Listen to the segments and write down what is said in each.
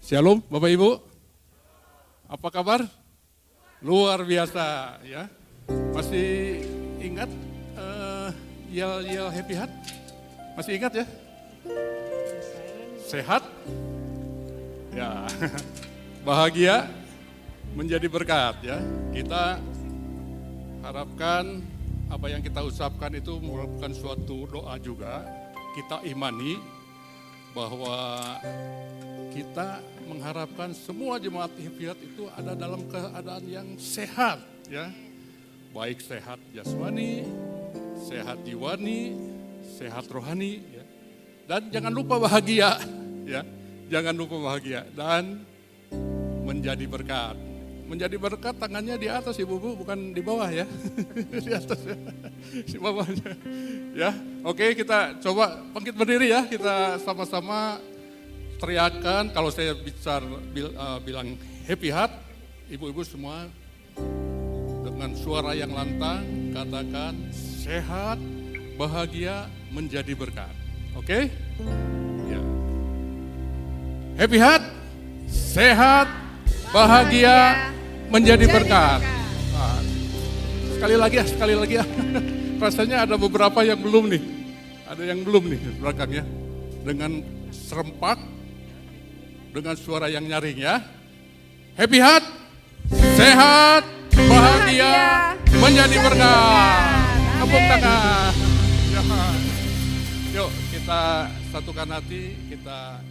Shalom Bapak Ibu, apa kabar? Luar biasa ya. Masih ingat yel-yel happy heart? Masih ingat ya? Sehat? Ya, bahagia, menjadi berkat ya. Kita harapkan apa yang kita ucapkan itu merupakan suatu doa juga. Kita imani bahwa kita mengharapkan semua jemaat Happy Heart itu ada dalam keadaan yang sehat ya. Baik sehat jasmani, sehat jiwani, sehat rohani ya. Dan jangan lupa bahagia ya. Jangan lupa bahagia dan menjadi berkat. Menjadi berkat tangannya di atas ibu-ibu, bukan di bawah ya. Di atas ya. Di bawahnya. Ya. Oke, kita coba bangkit berdiri ya. Kita sama-sama teriakan, kalau saya bilang happy heart, ibu-ibu semua dengan suara yang lantang katakan sehat, bahagia, menjadi berkat. Oke? Ya. Happy heart, sehat, bahagia, menjadi berkat. Nah, sekali lagi ya. Rasanya ada beberapa yang belum nih. Ada yang belum nih belakangnya. Dengan serempak, dengan suara yang nyaring ya. Happy heart, sehat, bahagia, menjadi berkat. Tepuk tangan. Ya. Yuk kita satukan hati, kita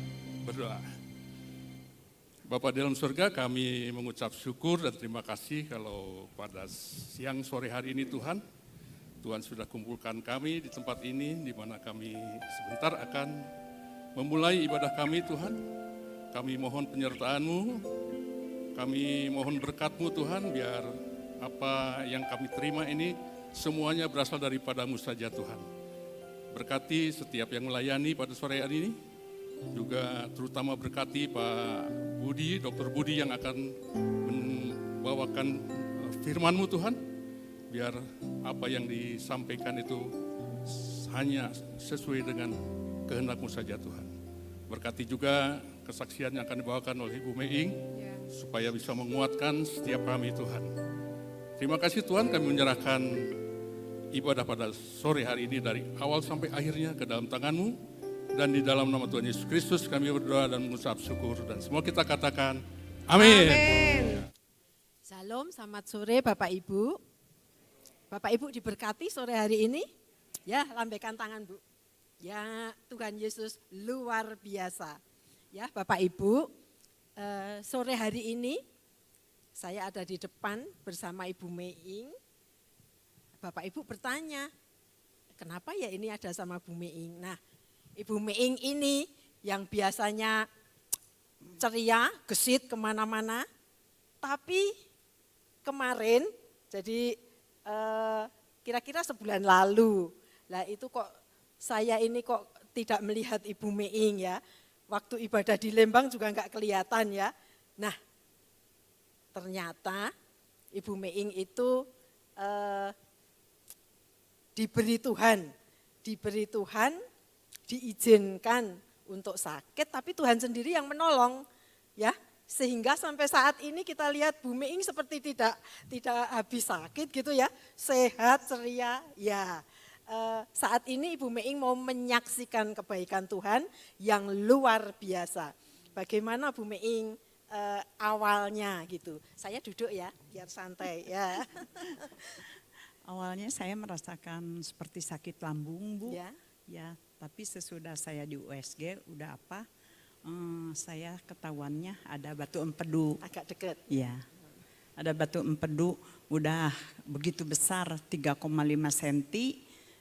berdoa. Bapak di dalam surga, kami mengucap syukur dan terima kasih kalau pada siang sore hari ini Tuhan sudah kumpulkan kami di tempat ini di mana kami sebentar akan memulai ibadah kami Tuhan. Kami mohon penyertaan-Mu, kami mohon berkat-Mu Tuhan, biar apa yang kami terima ini semuanya berasal daripada-Mu saja Tuhan. Berkati setiap yang melayani pada sore hari ini, juga terutama berkati Pak Budi, Dr. Budi yang akan membawakan firman-Mu Tuhan, biar apa yang disampaikan itu hanya sesuai dengan kehendak-Mu saja Tuhan. Berkati juga kesaksian yang akan dibawakan oleh Ibu Meing, supaya bisa menguatkan setiap kami Tuhan. Terima kasih Tuhan, kami menyerahkan ibadah pada sore hari ini dari awal sampai akhirnya ke dalam tangan-Mu. Dan di dalam nama Tuhan Yesus Kristus kami berdoa dan mengucap syukur. Dan semua kita katakan amin. Amin. Salam, selamat sore Bapak Ibu. Bapak Ibu diberkati sore hari ini. Ya, lambaikan tangan Bu. Ya, Tuhan Yesus luar biasa. Ya, Bapak Ibu, sore hari ini saya ada di depan bersama Ibu Meing. Bapak Ibu bertanya, kenapa ya ini ada sama Bu Meing? Nah, Ibu Meing ini yang biasanya ceria, gesit kemana-mana, tapi kemarin, jadi kira-kira sebulan lalu, lah itu kok saya ini kok tidak melihat Ibu Meing ya. Waktu ibadah di Lembang juga enggak kelihatan ya. Nah, ternyata Ibu Meing itu diberi Tuhan, diizinkan untuk sakit, tapi Tuhan sendiri yang menolong ya. Sehingga sampai saat ini kita lihat Bu Meing seperti tidak habis sakit gitu ya, sehat, ceria ya. Saat ini Ibu Meing mau menyaksikan kebaikan Tuhan yang luar biasa. Bagaimana Bu Meing awalnya gitu? Saya duduk ya, biar santai ya. Awalnya saya merasakan seperti sakit lambung Bu. Ya, tapi sesudah saya di USG udah saya ketahuannya ada batu empedu. Agak dekat. Ya, ada batu empedu udah begitu besar 3,5 cm.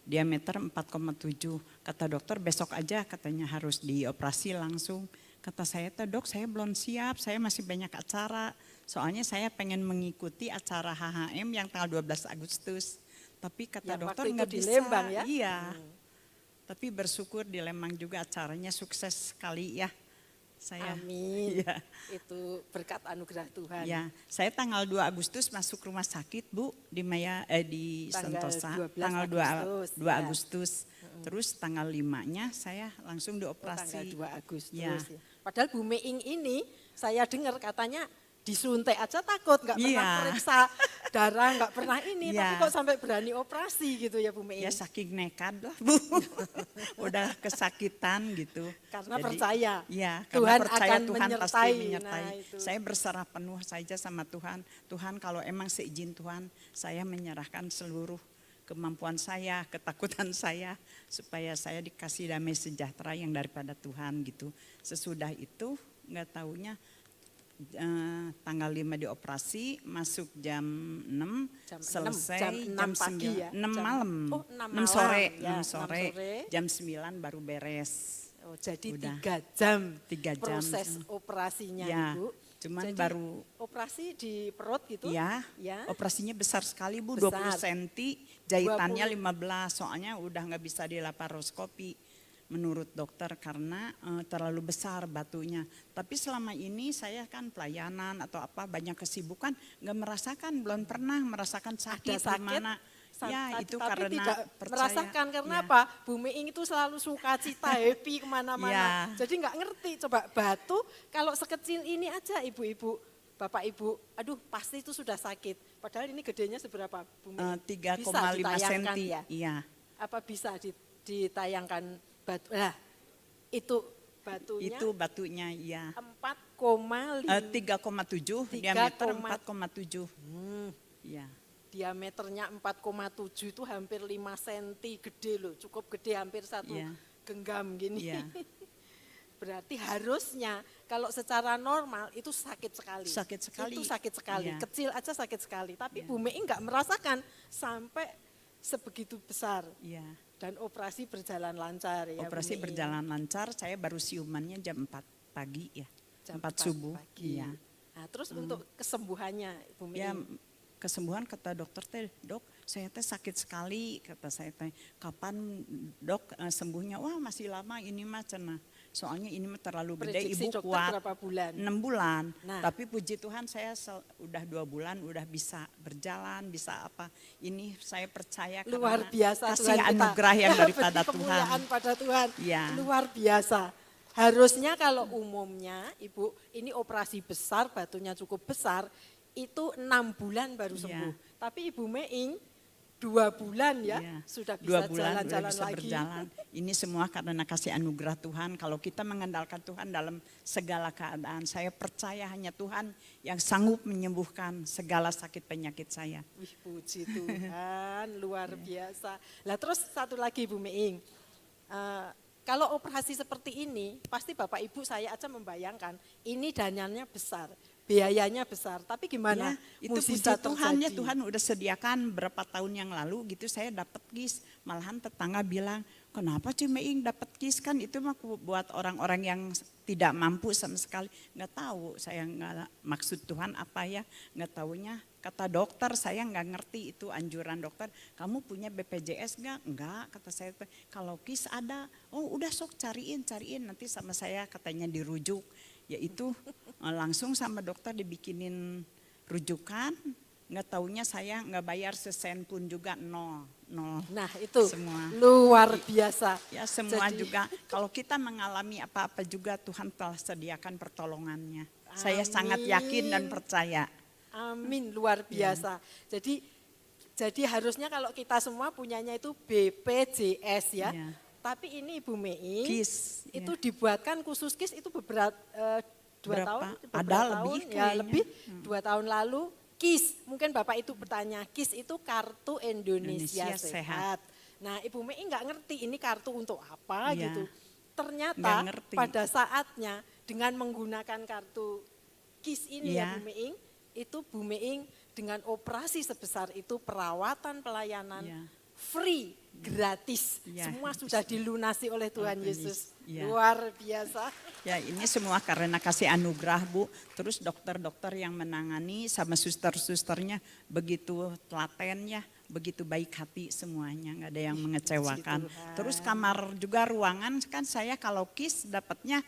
Diameter 4,7. Kata dokter besok aja katanya harus dioperasi langsung. Kata saya, Dok saya belum siap, saya masih banyak acara. Soalnya saya pengen mengikuti acara HHM yang tanggal 12 Agustus. Tapi kata yang dokter nggak bisa. Di Lembang ya? Iya. Tapi bersyukur di Lembang juga acaranya sukses sekali ya. Saya. Amin. Ya. Itu berkat anugerah Tuhan. Ya, saya tanggal 2 Agustus masuk rumah sakit Bu di di Sentosa. Tanggal 2 Agustus. Terus tanggal 5-nya saya langsung dioperasi. Tanggal 2 Agustus. Ya. Padahal Bu Meing ini saya dengar katanya disuntik aja takut, nggak pernah Iya. periksa darah, nggak pernah ini, tapi Iya. kok sampai berani operasi gitu ya Bu Meing? Ya saking nekat lah Bu. Udah kesakitan gitu. Karena percaya. Iya, Tuhan karena percaya akan Tuhan pasti menyertai. menyertai. Nah, itu. Saya berserah penuh saja sama Tuhan. Tuhan kalau emang seizin Tuhan, saya menyerahkan seluruh kemampuan saya, ketakutan saya, supaya saya dikasih damai sejahtera yang daripada Tuhan gitu. Sesudah itu nggak taunya tanggal 5 dioperasi, masuk jam 6, Jam 6, selesai jam 6 pagi 9, ya? 6 Jam- malam, oh, 6 6 sore, malam, ya, 6 sore, 6 sore. jam 9 baru beres. Oh, jadi Udah. 3 jam, 3 jam. proses operasinya Ya, Ibu. cuman Jadi, baru operasi di perut gitu? ya, Ya. operasinya besar sekali Bu, Besar. 20 cm, jahitannya 20. 15, soalnya udah nggak bisa dilaparoskopi menurut dokter karena terlalu besar batunya. Tapi selama ini saya kan pelayanan atau apa banyak kesibukan, nggak merasakan, belum pernah merasakan sakit, Ada sakit? gimana. Ya itu tapi karena tidak percaya. merasakan karena Ya. apa? Bu Meing itu selalu sukacita, happy kemana-mana. Ya. Jadi nggak ngerti. Coba batu kalau sekecil ini aja ibu-ibu, bapak ibu, aduh pasti itu sudah sakit. Padahal ini gedenya seberapa Bu Meing? 3,5 ditayangkan cm. ya? Iya. Apa bisa ditayangkan batu? Nah, itu batunya Itu batunya ya. 4,5 3,7, 3, diameter 4,7. Ya. diameternya 4,7 itu hampir 5 cm, gede loh, cukup gede, hampir satu Iya. genggam gini. Iya. Berarti harusnya kalau secara normal itu sakit sekali. Sakit sekali. Itu sakit sekali, Iya. kecil aja sakit sekali. Tapi Iya. Bu Meing nggak merasakan sampai sebegitu besar. Iya. Dan operasi berjalan lancar ya Bu Operasi Meing. berjalan lancar, saya baru siumannya jam 4 pagi ya. Jam 4 subuh. pagi. Iya. Nah, terus untuk kesembuhannya Bu Meing. Ya kesembuhan kata dokter teh, dok saya teh sakit sekali, kata saya teh, kapan dok sembuhnya? Wah masih lama ini mah cenah. Soalnya ini mah terlalu gede, Prediksi ibu dokter kuat. berapa bulan? 6 bulan. Nah. Tapi puji Tuhan saya udah 2 bulan udah bisa berjalan, bisa apa. Ini saya percaya Luar karena biasa kasih Tuhan kita. anugerah yang daripada Beri Tuhan. kemuliaan pada Tuhan. Ya. Luar biasa. Harusnya kalau umumnya Ibu ini operasi besar, batunya cukup besar, itu 6 bulan baru Ya. sembuh. Tapi Ibu Meing 2 bulan ya Iya. sudah 2 bisa bulan udah jalan-jalan bisa lagi. berjalan. Ini semua karena kasih anugerah Tuhan. Kalau kita mengandalkan Tuhan dalam segala keadaan, saya percaya hanya Tuhan yang sanggup menyembuhkan segala sakit penyakit saya. Wih, puji Tuhan, luar biasa. Lah terus satu lagi Bu Meing, kalau operasi seperti ini, pasti Bapak Ibu saya aja membayangkan, ini dananya besar, biayanya besar, tapi gimana? Ya, itu puji Mukjizat Tuhan ya, terjadi? Tuhan udah sediakan berapa tahun yang lalu gitu saya dapat KIS. Malahan tetangga bilang, kenapa Cimeing dapat KIS, kan itu mah buat orang-orang yang tidak mampu sama sekali. Nggak tahu, saya nggak maksud Tuhan apa ya, nggak taunya. Kata dokter, saya nggak ngerti itu anjuran dokter. Kamu punya BPJS nggak? Enggak, kata saya. Kalau KIS ada, oh udah sok cariin nanti sama saya katanya dirujuk. Yaitu langsung sama dokter dibikinin rujukan, nggak taunya saya nggak bayar sesen pun juga, nol. Nah itu Semua. luar biasa. Ya semua Jadi- juga, kalau kita mengalami apa-apa juga Tuhan telah sediakan pertolongannya. Saya sangat yakin dan Amin. percaya. Amin, luar biasa. Jadi harusnya kalau kita semua punyanya itu BPJS ya. Iya. Tapi ini Ibu Meing KIS, itu dibuatkan khusus KIS itu beberapa 2 Berapa? tahun, Ada beberapa lebih tahun, ya kayaknya. lebih 2 tahun lalu KIS. Mungkin Bapak itu bertanya, KIS itu Kartu Indonesia, Indonesia Sehat. Nah Ibu Meing nggak ngerti ini kartu untuk apa Iya. gitu. Ternyata Nggak ngerti. pada saatnya dengan menggunakan kartu KIS ini ya Iya. Bu Meing, itu Bu Meing dengan operasi sebesar itu perawatan pelayanan Iya. free, gratis. Iya. Semua sudah dilunasi oleh Tuhan Tuhan Yesus. Iya. Luar biasa. Ya ini semua karena kasih anugerah Bu. Terus dokter-dokter yang menangani sama suster-susternya begitu telatennya, begitu baik hati semuanya, nggak ada yang mengecewakan. Tuhan. Terus kamar juga ruangan kan saya kalau KIS dapatnya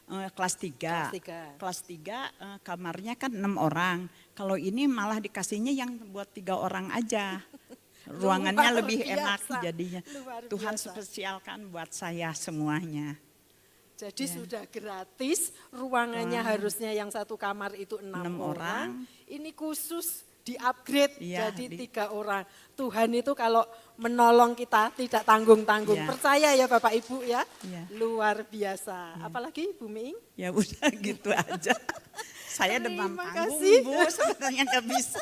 kelas 3. Kelas 3. Kamarnya kan 6 orang. Kalau ini malah dikasihnya yang buat 3 orang aja. Ruangannya Luar lebih biasa. enak jadinya. Luar Tuhan biasa. spesialkan buat saya semuanya. Jadi Ya. sudah gratis, ruangannya harusnya yang satu kamar itu 6 orang. Ini khusus di-upgrade Iya, jadi 3 orang. Tuhan itu kalau menolong kita tidak tanggung-tanggung. Iya. Percaya ya Bapak Ibu ya, Iya. luar biasa. Apalagi Bu Miing? Ya udah gitu aja. Saya demam Terima panggung kasih. Bu, sebenarnya nggak bisa.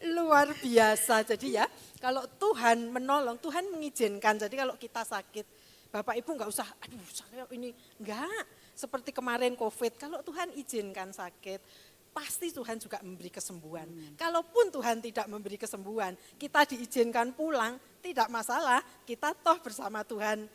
Luar biasa. Jadi ya, kalau Tuhan menolong, Tuhan mengizinkan. Jadi kalau kita sakit, Bapak Ibu nggak usah, aduh saya ini enggak. Seperti kemarin COVID, kalau Tuhan izinkan sakit, pasti Tuhan juga memberi kesembuhan. Kalaupun Tuhan tidak memberi kesembuhan, kita diizinkan pulang, tidak masalah, kita toh bersama Tuhan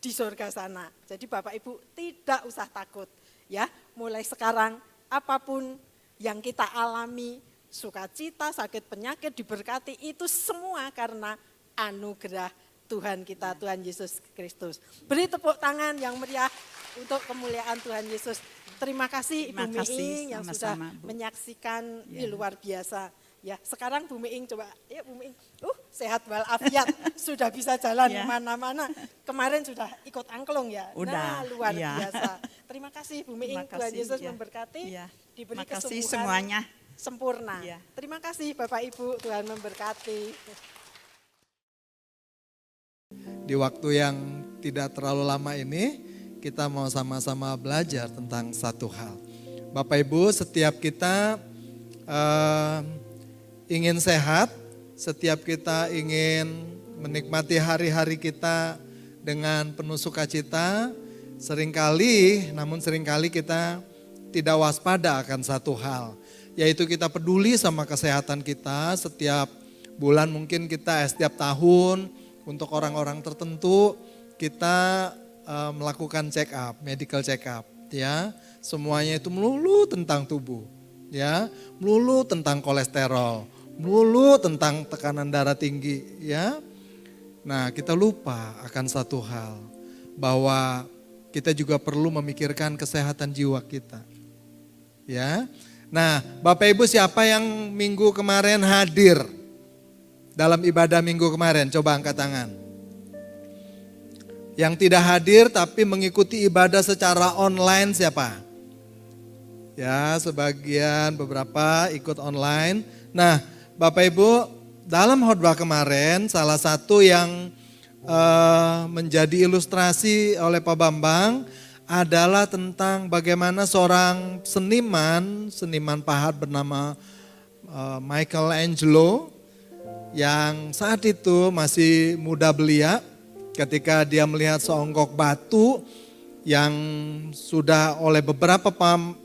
di surga sana. Jadi Bapak Ibu tidak usah takut. Ya, mulai sekarang apapun yang kita alami, sukacita, sakit penyakit, diberkati, itu semua karena anugerah Tuhan kita, Tuhan Yesus Kristus. Beri tepuk tangan yang meriah untuk kemuliaan Tuhan Yesus. Terima kasih Ibu Terima kasih, Miing yang sudah sama-sama, Bu. menyaksikan, Ya. luar biasa. Ya, sekarang Bu Miing coba, ya Bu Miing, sehat walafiat, sudah bisa jalan Ya. kemana-mana. Kemarin sudah ikut angklung ya. Udah, Nah, luar iya. biasa. Terima kasih Bu Miing, Terima Tuhan kasih, Yesus ya. memberkati, Ya. diberi Terima kasih kesembuhan semuanya. sempurna. Ya. Terima kasih Bapak Ibu, Tuhan memberkati. Di waktu yang tidak terlalu lama ini, kita mau sama-sama belajar tentang satu hal. Bapak Ibu, setiap kita ingin sehat, setiap kita ingin menikmati hari-hari kita dengan penuh sukacita, seringkali kita tidak waspada akan satu hal, yaitu kita peduli sama kesehatan kita. Setiap bulan mungkin kita setiap tahun, untuk orang-orang tertentu kita melakukan check up, medical check up, ya. Semuanya itu melulu tentang tubuh, ya, melulu tentang kolesterol, melulu tentang tekanan darah tinggi, ya. Nah, kita lupa akan satu hal, bahwa kita juga perlu memikirkan kesehatan jiwa kita, ya. Nah, Bapak Ibu, siapa yang minggu kemarin hadir dalam ibadah minggu kemarin? Coba angkat tangan. Yang tidak hadir tapi mengikuti ibadah secara online siapa? Ya, sebagian, beberapa ikut online. Nah, Bapak Ibu, dalam khotbah kemarin salah satu yang menjadi ilustrasi oleh Pak Bambang adalah tentang bagaimana seorang seniman pahat bernama Michelangelo, yang saat itu masih muda belia, ketika dia melihat seonggok batu yang sudah oleh beberapa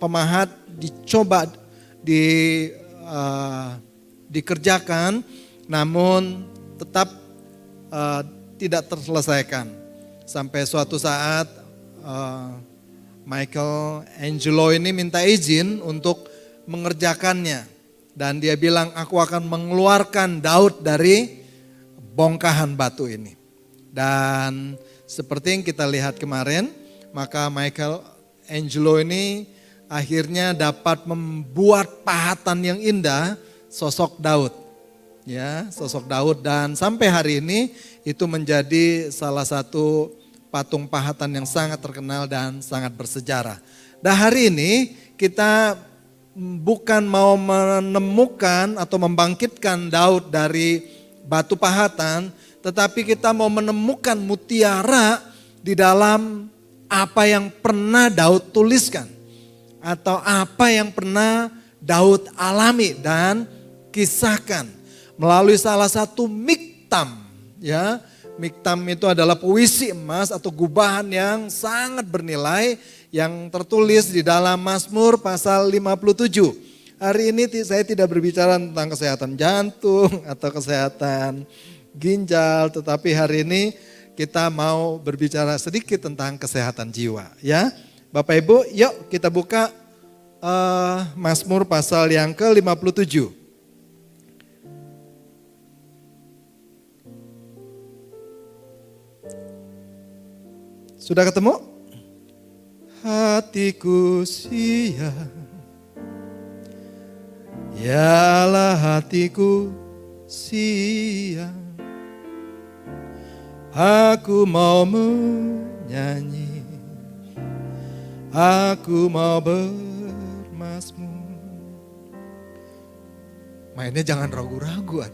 pemahat dicoba dikerjakan, namun tetap tidak terselesaikan. Sampai suatu saat Michelangelo ini minta izin untuk mengerjakannya. Dan dia bilang, aku akan mengeluarkan Daud dari bongkahan batu ini. Dan seperti yang kita lihat kemarin, maka Michelangelo ini akhirnya dapat membuat pahatan yang indah, sosok Daud. Ya, sosok Daud, dan sampai hari ini itu menjadi salah satu patung pahatan yang sangat terkenal dan sangat bersejarah. Dan hari ini kita bukan mau menemukan atau membangkitkan Daud dari batu pahatan, tetapi kita mau menemukan mutiara di dalam apa yang pernah Daud tuliskan, atau apa yang pernah Daud alami dan kisahkan melalui salah satu miktam, ya. Miktam itu adalah puisi emas atau gubahan yang sangat bernilai yang tertulis di dalam Mazmur pasal 57. Hari ini saya tidak berbicara tentang kesehatan jantung atau kesehatan ginjal, tetapi hari ini kita mau berbicara sedikit tentang kesehatan jiwa, ya. Bapak Ibu, yuk kita buka Mazmur pasal yang ke-57. Sudah ketemu? Hatiku siang, yalah hatiku siang, aku mau menyanyi aku mau bermazmur. Mainnya jangan ragu-ragu.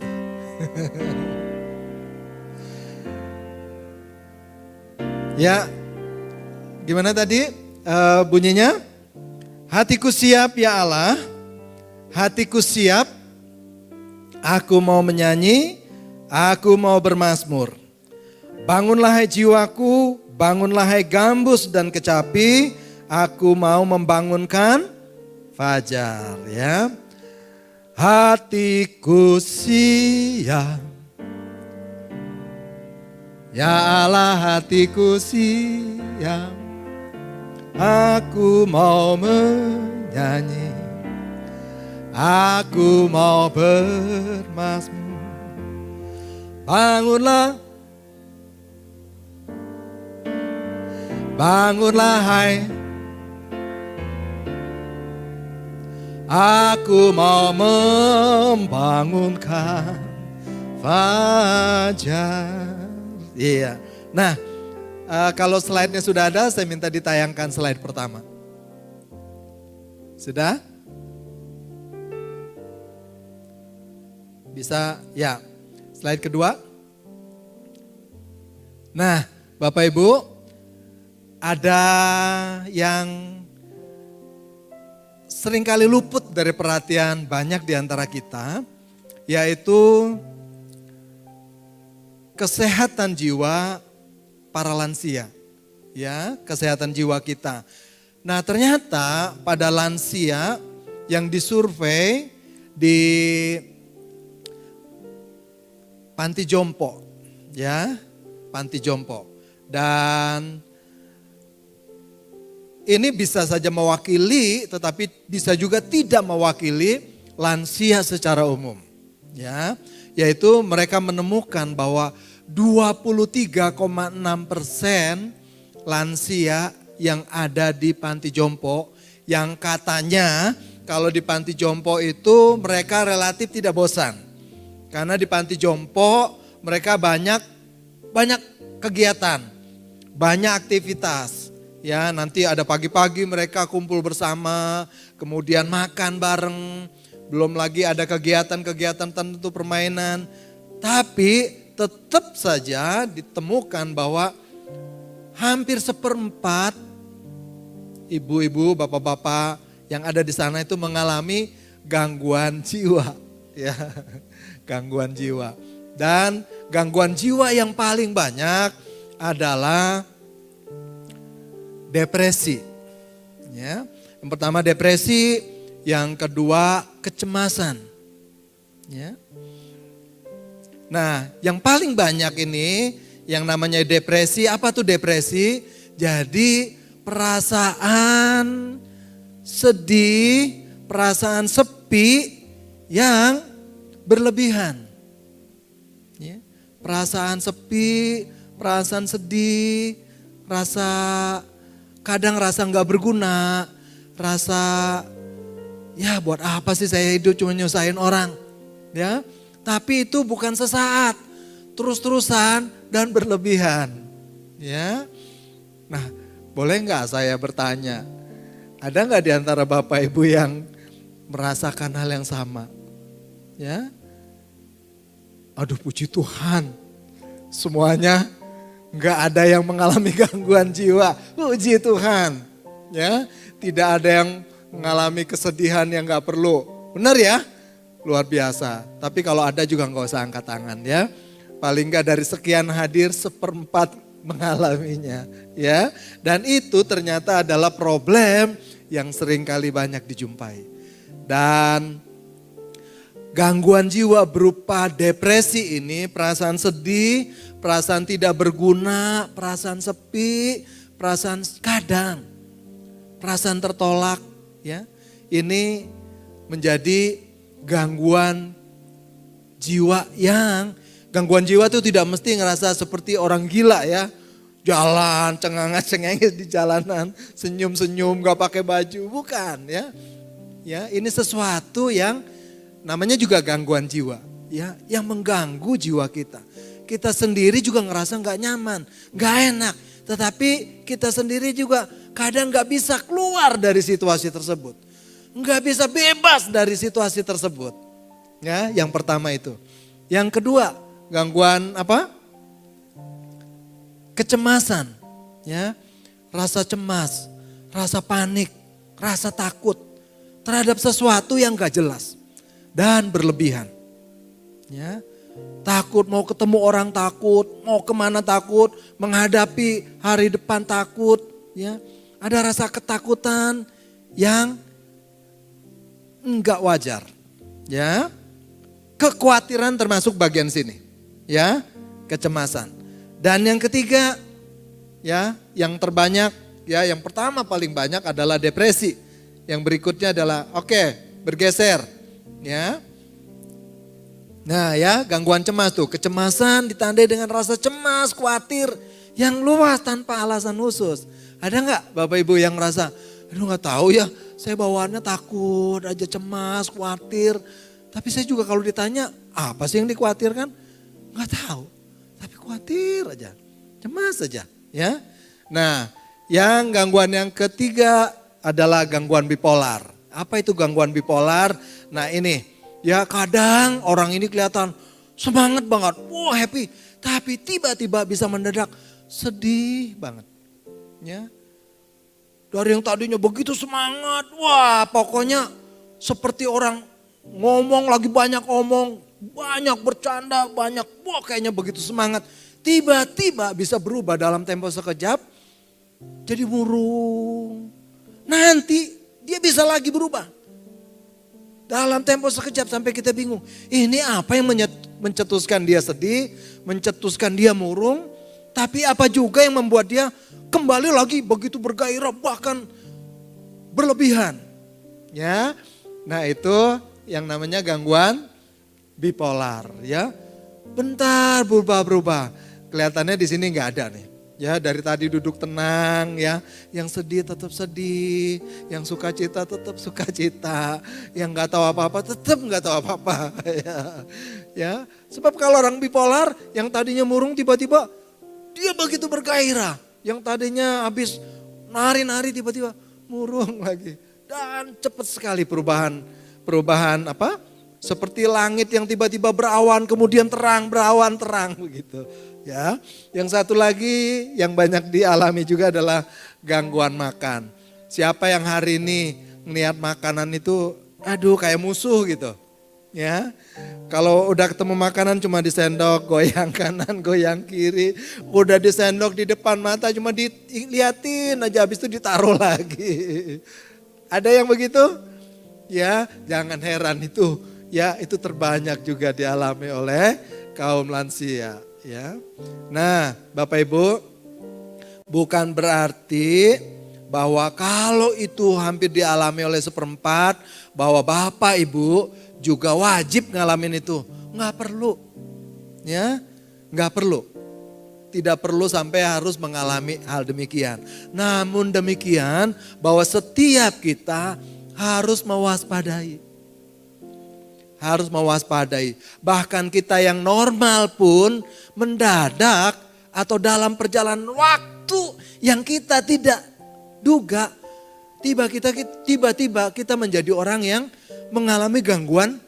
Ya, gimana tadi bunyinya? Hatiku siap ya Allah, hatiku siap, aku mau menyanyi, aku mau bermazmur. Bangunlah hai jiwaku, bangunlah hai gambus dan kecapi, aku mau membangunkan fajar ya. Hatiku siap, ya Allah hatiku siap, aku mau menyanyi, aku mau bermazmur. Bangunlah, bangunlah hai, aku mau membangunkan fajar. Iya. Nah, kalau slide-nya sudah ada, saya minta ditayangkan slide pertama. Sudah? Bisa? Ya. Slide kedua. Nah, Bapak Ibu, ada yang seringkali luput dari perhatian banyak di antara kita, yaitu kesehatan jiwa para lansia. Ya, kesehatan jiwa kita. Nah, ternyata pada lansia yang disurvei di panti jompo, ya, panti jompo. Dan ini bisa saja mewakili, tetapi bisa juga tidak mewakili lansia secara umum. Ya, yaitu mereka menemukan bahwa 23,6% lansia yang ada di panti jompo, yang katanya kalau di panti jompo itu mereka relatif tidak bosan. Karena di panti jompo mereka banyak kegiatan, banyak aktivitas. Ya, nanti ada pagi-pagi mereka kumpul bersama, kemudian makan bareng, belum lagi ada kegiatan-kegiatan tertentu permainan. Tapi tetap saja ditemukan bahwa hampir 1/4 ibu-ibu, bapak-bapak yang ada di sana itu mengalami gangguan jiwa. Ya, gangguan jiwa. Dan gangguan jiwa yang paling banyak adalah depresi. Ya. Yang pertama depresi, yang kedua kecemasan. Ya. Nah, yang paling banyak ini yang namanya depresi. Apa tuh depresi? Jadi perasaan sedih, perasaan sepi yang berlebihan. Ya. Perasaan sepi, perasaan sedih, kadang rasa nggak berguna, rasa ya buat apa sih saya hidup cuma nyusahin orang, ya. Tapi itu bukan sesaat, terus-terusan dan berlebihan, ya. Nah, boleh nggak saya bertanya, ada nggak di antara Bapak Ibu yang merasakan hal yang sama, ya? Aduh, puji Tuhan, semuanya nggak ada yang mengalami gangguan jiwa, puji Tuhan. Ya, tidak ada yang mengalami kesedihan yang nggak perlu, benar ya? Luar biasa. Tapi kalau ada juga nggak usah angkat tangan ya. Paling nggak dari sekian hadir 1/4 mengalaminya, ya. Dan itu ternyata adalah problem yang sering kali banyak dijumpai. Dan gangguan jiwa berupa depresi ini, perasaan sedih, perasaan tidak berguna, perasaan sepi, perasaan kadang, perasaan tertolak, ya. Ini menjadi gangguan jiwa itu tidak mesti ngerasa seperti orang gila ya. Jalan cengangas-cengengis di jalanan, senyum-senyum gak pakai baju, bukan ya. Ya, ini sesuatu yang namanya juga gangguan jiwa, ya, yang mengganggu jiwa kita. Kita sendiri juga ngerasa nggak nyaman, nggak enak. Tetapi kita sendiri juga kadang nggak bisa keluar dari situasi tersebut. Nggak bisa bebas dari situasi tersebut. Ya, yang pertama itu. Yang kedua, gangguan apa? Kecemasan. Ya, rasa cemas, rasa panik, rasa takut terhadap sesuatu yang gak jelas dan berlebihan. Ya, takut mau ketemu orang takut, mau kemana takut, menghadapi hari depan takut. Ya, ada rasa ketakutan yang enggak wajar. Ya, kekhawatiran termasuk bagian sini. Ya, kecemasan. Dan yang ketiga, ya, yang terbanyak, ya, yang pertama paling banyak adalah depresi. Yang berikutnya adalah bergeser, ya. Nah, ya, gangguan cemas tuh, kecemasan ditandai dengan rasa cemas, khawatir yang luas tanpa alasan khusus. Ada nggak Bapak Ibu yang merasa, aduh nggak tahu ya, saya bawaannya takut aja, cemas, khawatir. Tapi saya juga kalau ditanya, apa sih yang dikhawatirkan? Nggak tahu, tapi khawatir aja, cemas aja, ya. Nah, yang gangguan yang ketiga adalah gangguan bipolar. Apa itu gangguan bipolar? Nah ini, ya kadang orang ini kelihatan semangat banget, wah happy. Tapi tiba-tiba bisa mendadak sedih banget. Ya, dari yang tadinya begitu semangat, wah pokoknya seperti orang ngomong lagi banyak ngomong, banyak bercanda, banyak, wah kayaknya begitu semangat. Tiba-tiba bisa berubah dalam tempo sekejap, jadi murung. Nanti dia bisa lagi berubah. Dalam tempo sekejap sampai kita bingung. Ini apa yang mencetuskan dia sedih, mencetuskan dia murung. Tapi apa juga yang membuat dia kembali lagi begitu bergairah bahkan berlebihan. Ya, nah itu yang namanya gangguan bipolar. Ya, bentar berubah-berubah. Kelihatannya di sini nggak ada nih. Ya, dari tadi duduk tenang ya, yang sedih tetap sedih, yang sukacita tetap sukacita, yang nggak tahu apa-apa tetap nggak tahu apa-apa. Ya, sebab kalau orang bipolar yang tadinya murung tiba-tiba dia begitu bergairah, yang tadinya habis nari-nari tiba-tiba murung lagi, dan cepat sekali perubahan apa? Seperti langit yang tiba-tiba berawan kemudian terang, berawan terang begitu. Ya, yang satu lagi yang banyak dialami juga adalah gangguan makan. Siapa yang hari ini ngelihat makanan itu, aduh kayak musuh gitu. Ya, kalau udah ketemu makanan cuma disendok, goyang kanan, goyang kiri. Udah disendok di depan mata cuma diliatin aja, habis itu ditaruh lagi. Ada yang begitu? Ya, jangan heran itu. Ya, itu terbanyak juga dialami oleh kaum lansia. Ya, nah Bapak Ibu, bukan berarti bahwa kalau itu hampir dialami oleh seperempat, bahwa Bapak Ibu juga wajib ngalamin itu. Nggak perlu, ya, nggak perlu. Tidak perlu sampai harus mengalami hal demikian. Namun demikian bahwa setiap kita harus mewaspadai. Harus mewaspadai. Bahkan kita yang normal pun mendadak atau dalam perjalanan waktu yang kita tidak duga, tiba-tiba kita menjadi orang yang mengalami gangguan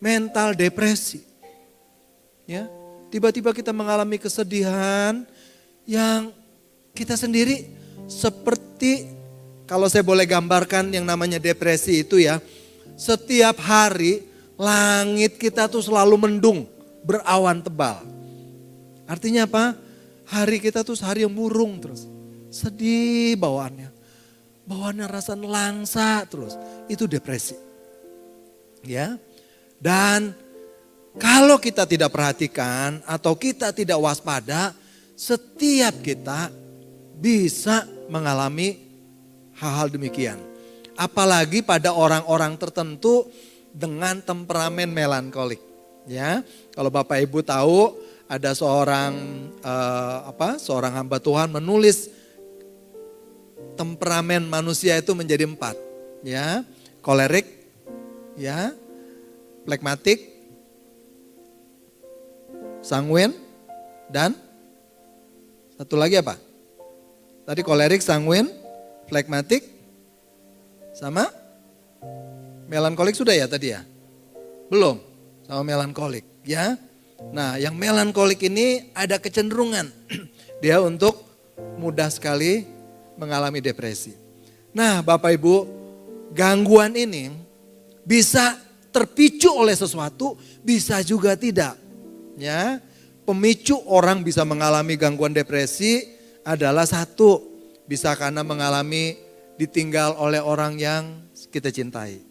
mental depresi. Ya, tiba-tiba kita mengalami kesedihan yang kita sendiri seperti, kalau saya boleh gambarkan yang namanya depresi itu ya, setiap hari langit kita tuh selalu mendung, berawan tebal. Artinya apa? Hari kita tuh hari yang murung terus. Sedih bawaannya. Bawaannya rasa nelangsa terus. Itu depresi. Ya. Dan kalau kita tidak perhatikan atau kita tidak waspada, setiap kita bisa mengalami hal-hal demikian. Apalagi pada orang-orang tertentu dengan temperamen melankolik, ya. Kalau Bapak Ibu tahu ada seorang hamba Tuhan menulis temperamen manusia itu menjadi 4, ya. Kolerik, ya, flegmatik, sanguin, dan satu lagi apa? Tadi kolerik, sanguin, Flegmatik sama melankolik sudah ya tadi ya? Belum, sama melankolik ya. Nah yang melankolik ini ada kecenderungan dia untuk mudah sekali mengalami depresi. Nah Bapak Ibu, gangguan ini bisa terpicu oleh sesuatu, bisa juga tidak. Ya, pemicu orang bisa mengalami gangguan depresi adalah satu, bisa karena mengalami ditinggal oleh orang yang kita cintai.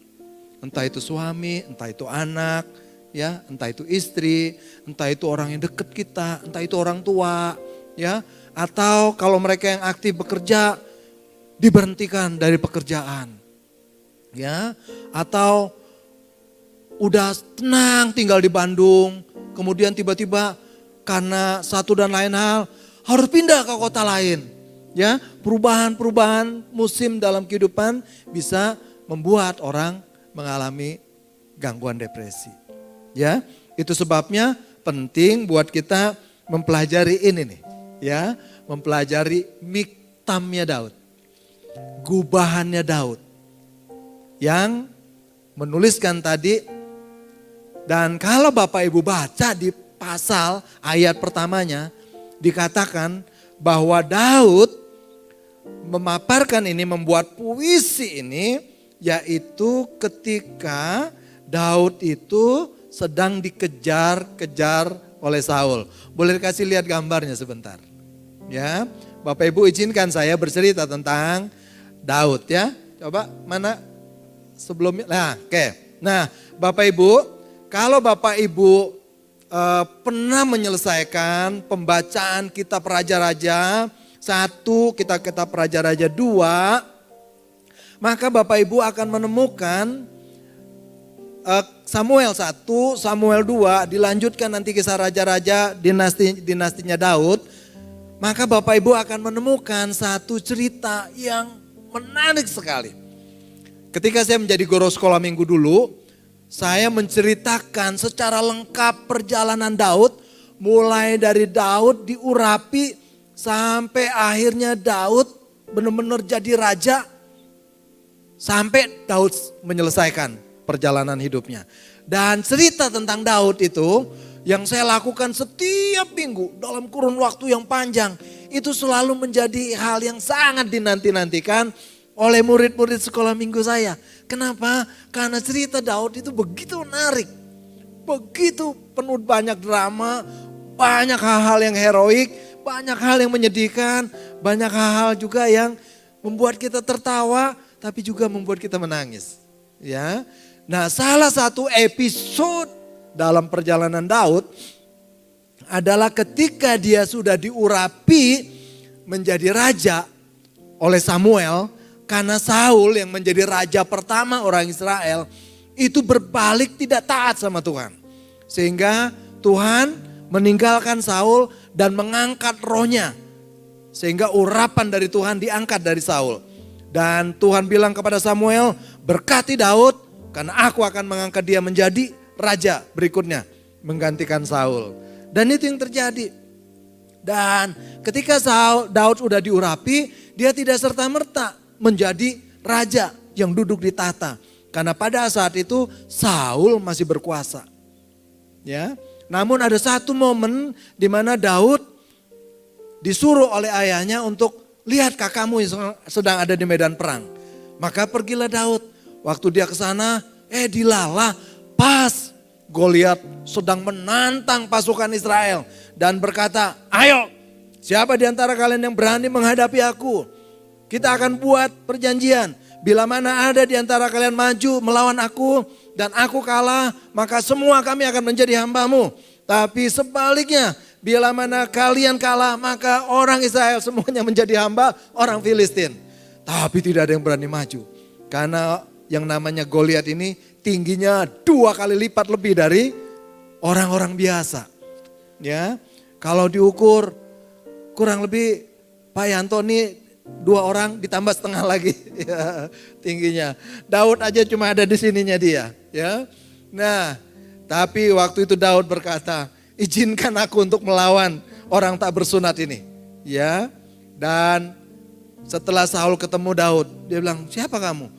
Entah itu suami, entah itu anak, ya, entah itu istri, entah itu orang yang dekat kita, entah itu orang tua, ya, atau kalau mereka yang aktif bekerja diberhentikan dari pekerjaan. Ya, atau udah tenang tinggal di Bandung, kemudian tiba-tiba karena satu dan lain hal harus pindah ke kota lain. Ya, perubahan-perubahan musim dalam kehidupan bisa membuat orang mengalami gangguan depresi. Ya, itu sebabnya penting buat kita mempelajari ini nih, ya, mempelajari miktamnya Daud, gubahannya Daud, yang menuliskan tadi. Dan kalau Bapak Ibu baca di pasal ayat pertamanya, dikatakan bahwa Daud memaparkan ini, membuat puisi ini, yaitu ketika Daud itu sedang dikejar-kejar oleh Saul. Boleh kasih lihat gambarnya sebentar. Ya, Bapak Ibu izinkan saya bercerita tentang Daud ya. Coba mana sebelumnya. Nah, oke. Nah, Bapak Ibu, kalau Bapak Ibu pernah menyelesaikan pembacaan kitab Raja-Raja 1, kitab Raja-Raja 2, maka Bapak Ibu akan menemukan Samuel 1, Samuel 2, dilanjutkan nanti kisah Raja-Raja dinastinya Daud. Maka Bapak Ibu akan menemukan satu cerita yang menarik sekali. Ketika saya menjadi guru sekolah minggu dulu, saya menceritakan secara lengkap perjalanan Daud, mulai dari Daud diurapi sampai akhirnya Daud benar-benar jadi raja, sampai Daud menyelesaikan perjalanan hidupnya. Dan cerita tentang Daud itu yang saya lakukan setiap minggu dalam kurun waktu yang panjang, itu selalu menjadi hal yang sangat dinanti-nantikan oleh murid-murid sekolah minggu saya. Kenapa? Karena cerita Daud itu begitu menarik, begitu penuh banyak drama, banyak hal-hal yang heroik, banyak hal yang menyedihkan, banyak hal-hal juga yang membuat kita tertawa, tapi juga membuat kita menangis. Ya, nah salah satu episode dalam perjalanan Daud adalah ketika dia sudah diurapi menjadi raja oleh Samuel, karena Saul yang menjadi raja pertama orang Israel itu berbalik tidak taat sama Tuhan. Sehingga Tuhan meninggalkan Saul dan mengangkat rohnya. Sehingga urapan dari Tuhan diangkat dari Saul. Dan Tuhan bilang kepada Samuel, berkati Daud karena aku akan mengangkat dia menjadi raja berikutnya, menggantikan Saul. Dan itu yang terjadi. Dan ketika Daud sudah diurapi, dia tidak serta-merta menjadi raja yang duduk di tahta. Karena pada saat itu Saul masih berkuasa. Ya. Namun ada satu momen di mana Daud disuruh oleh ayahnya untuk lihat kakakmu yang sedang ada di medan perang. Maka pergilah Daud. Waktu dia ke sana, dilalah pas Goliat sedang menantang pasukan Israel dan berkata, "Ayo, siapa di antara kalian yang berani menghadapi aku? Kita akan buat perjanjian. Bila mana ada di antara kalian maju melawan aku dan aku kalah, maka semua kami akan menjadi hambamu. Tapi sebaliknya, bila mana kalian kalah, maka orang Israel semuanya menjadi hamba orang Filistin." Tapi tidak ada yang berani maju. Karena yang namanya Goliat ini tingginya 2 kali lipat lebih dari orang-orang biasa. Ya, kalau diukur kurang lebih Pak Yanto ini 2 orang ditambah setengah lagi ya, tingginya. Daud aja cuma ada di sininya dia. Ya, nah tapi waktu itu Daud berkata, izinkan aku untuk melawan orang tak bersunat ini. Ya, dan Setelah Saul ketemu Daud, dia bilang, siapa kamu?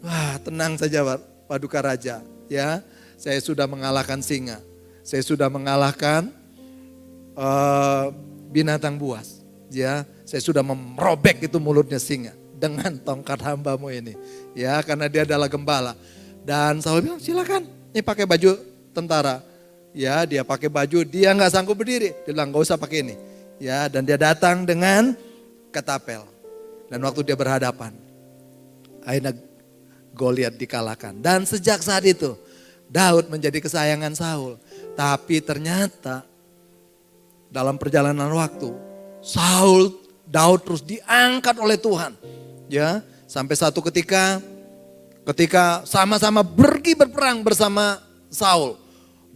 Wah, tenang saja Paduka Raja, ya. Saya sudah mengalahkan singa. Saya sudah mengalahkan binatang buas, ya. Saya sudah merobek itu mulutnya singa dengan tongkat hambamu ini, ya, karena dia adalah gembala. Dan Saul bilang, silakan, ini pakai baju tentara. Ya, dia pakai baju, dia nggak sanggup berdiri. Dia bilang, nggak usah pakai ini. Ya, dan dia datang dengan ketapel. Dan waktu dia berhadapan, akhirnya Goliat dikalahkan. Dan sejak saat itu, Daud menjadi kesayangan Saul. Tapi ternyata dalam perjalanan waktu, Daud terus diangkat oleh Tuhan. Ya, sampai satu ketika sama-sama pergi berperang bersama Saul.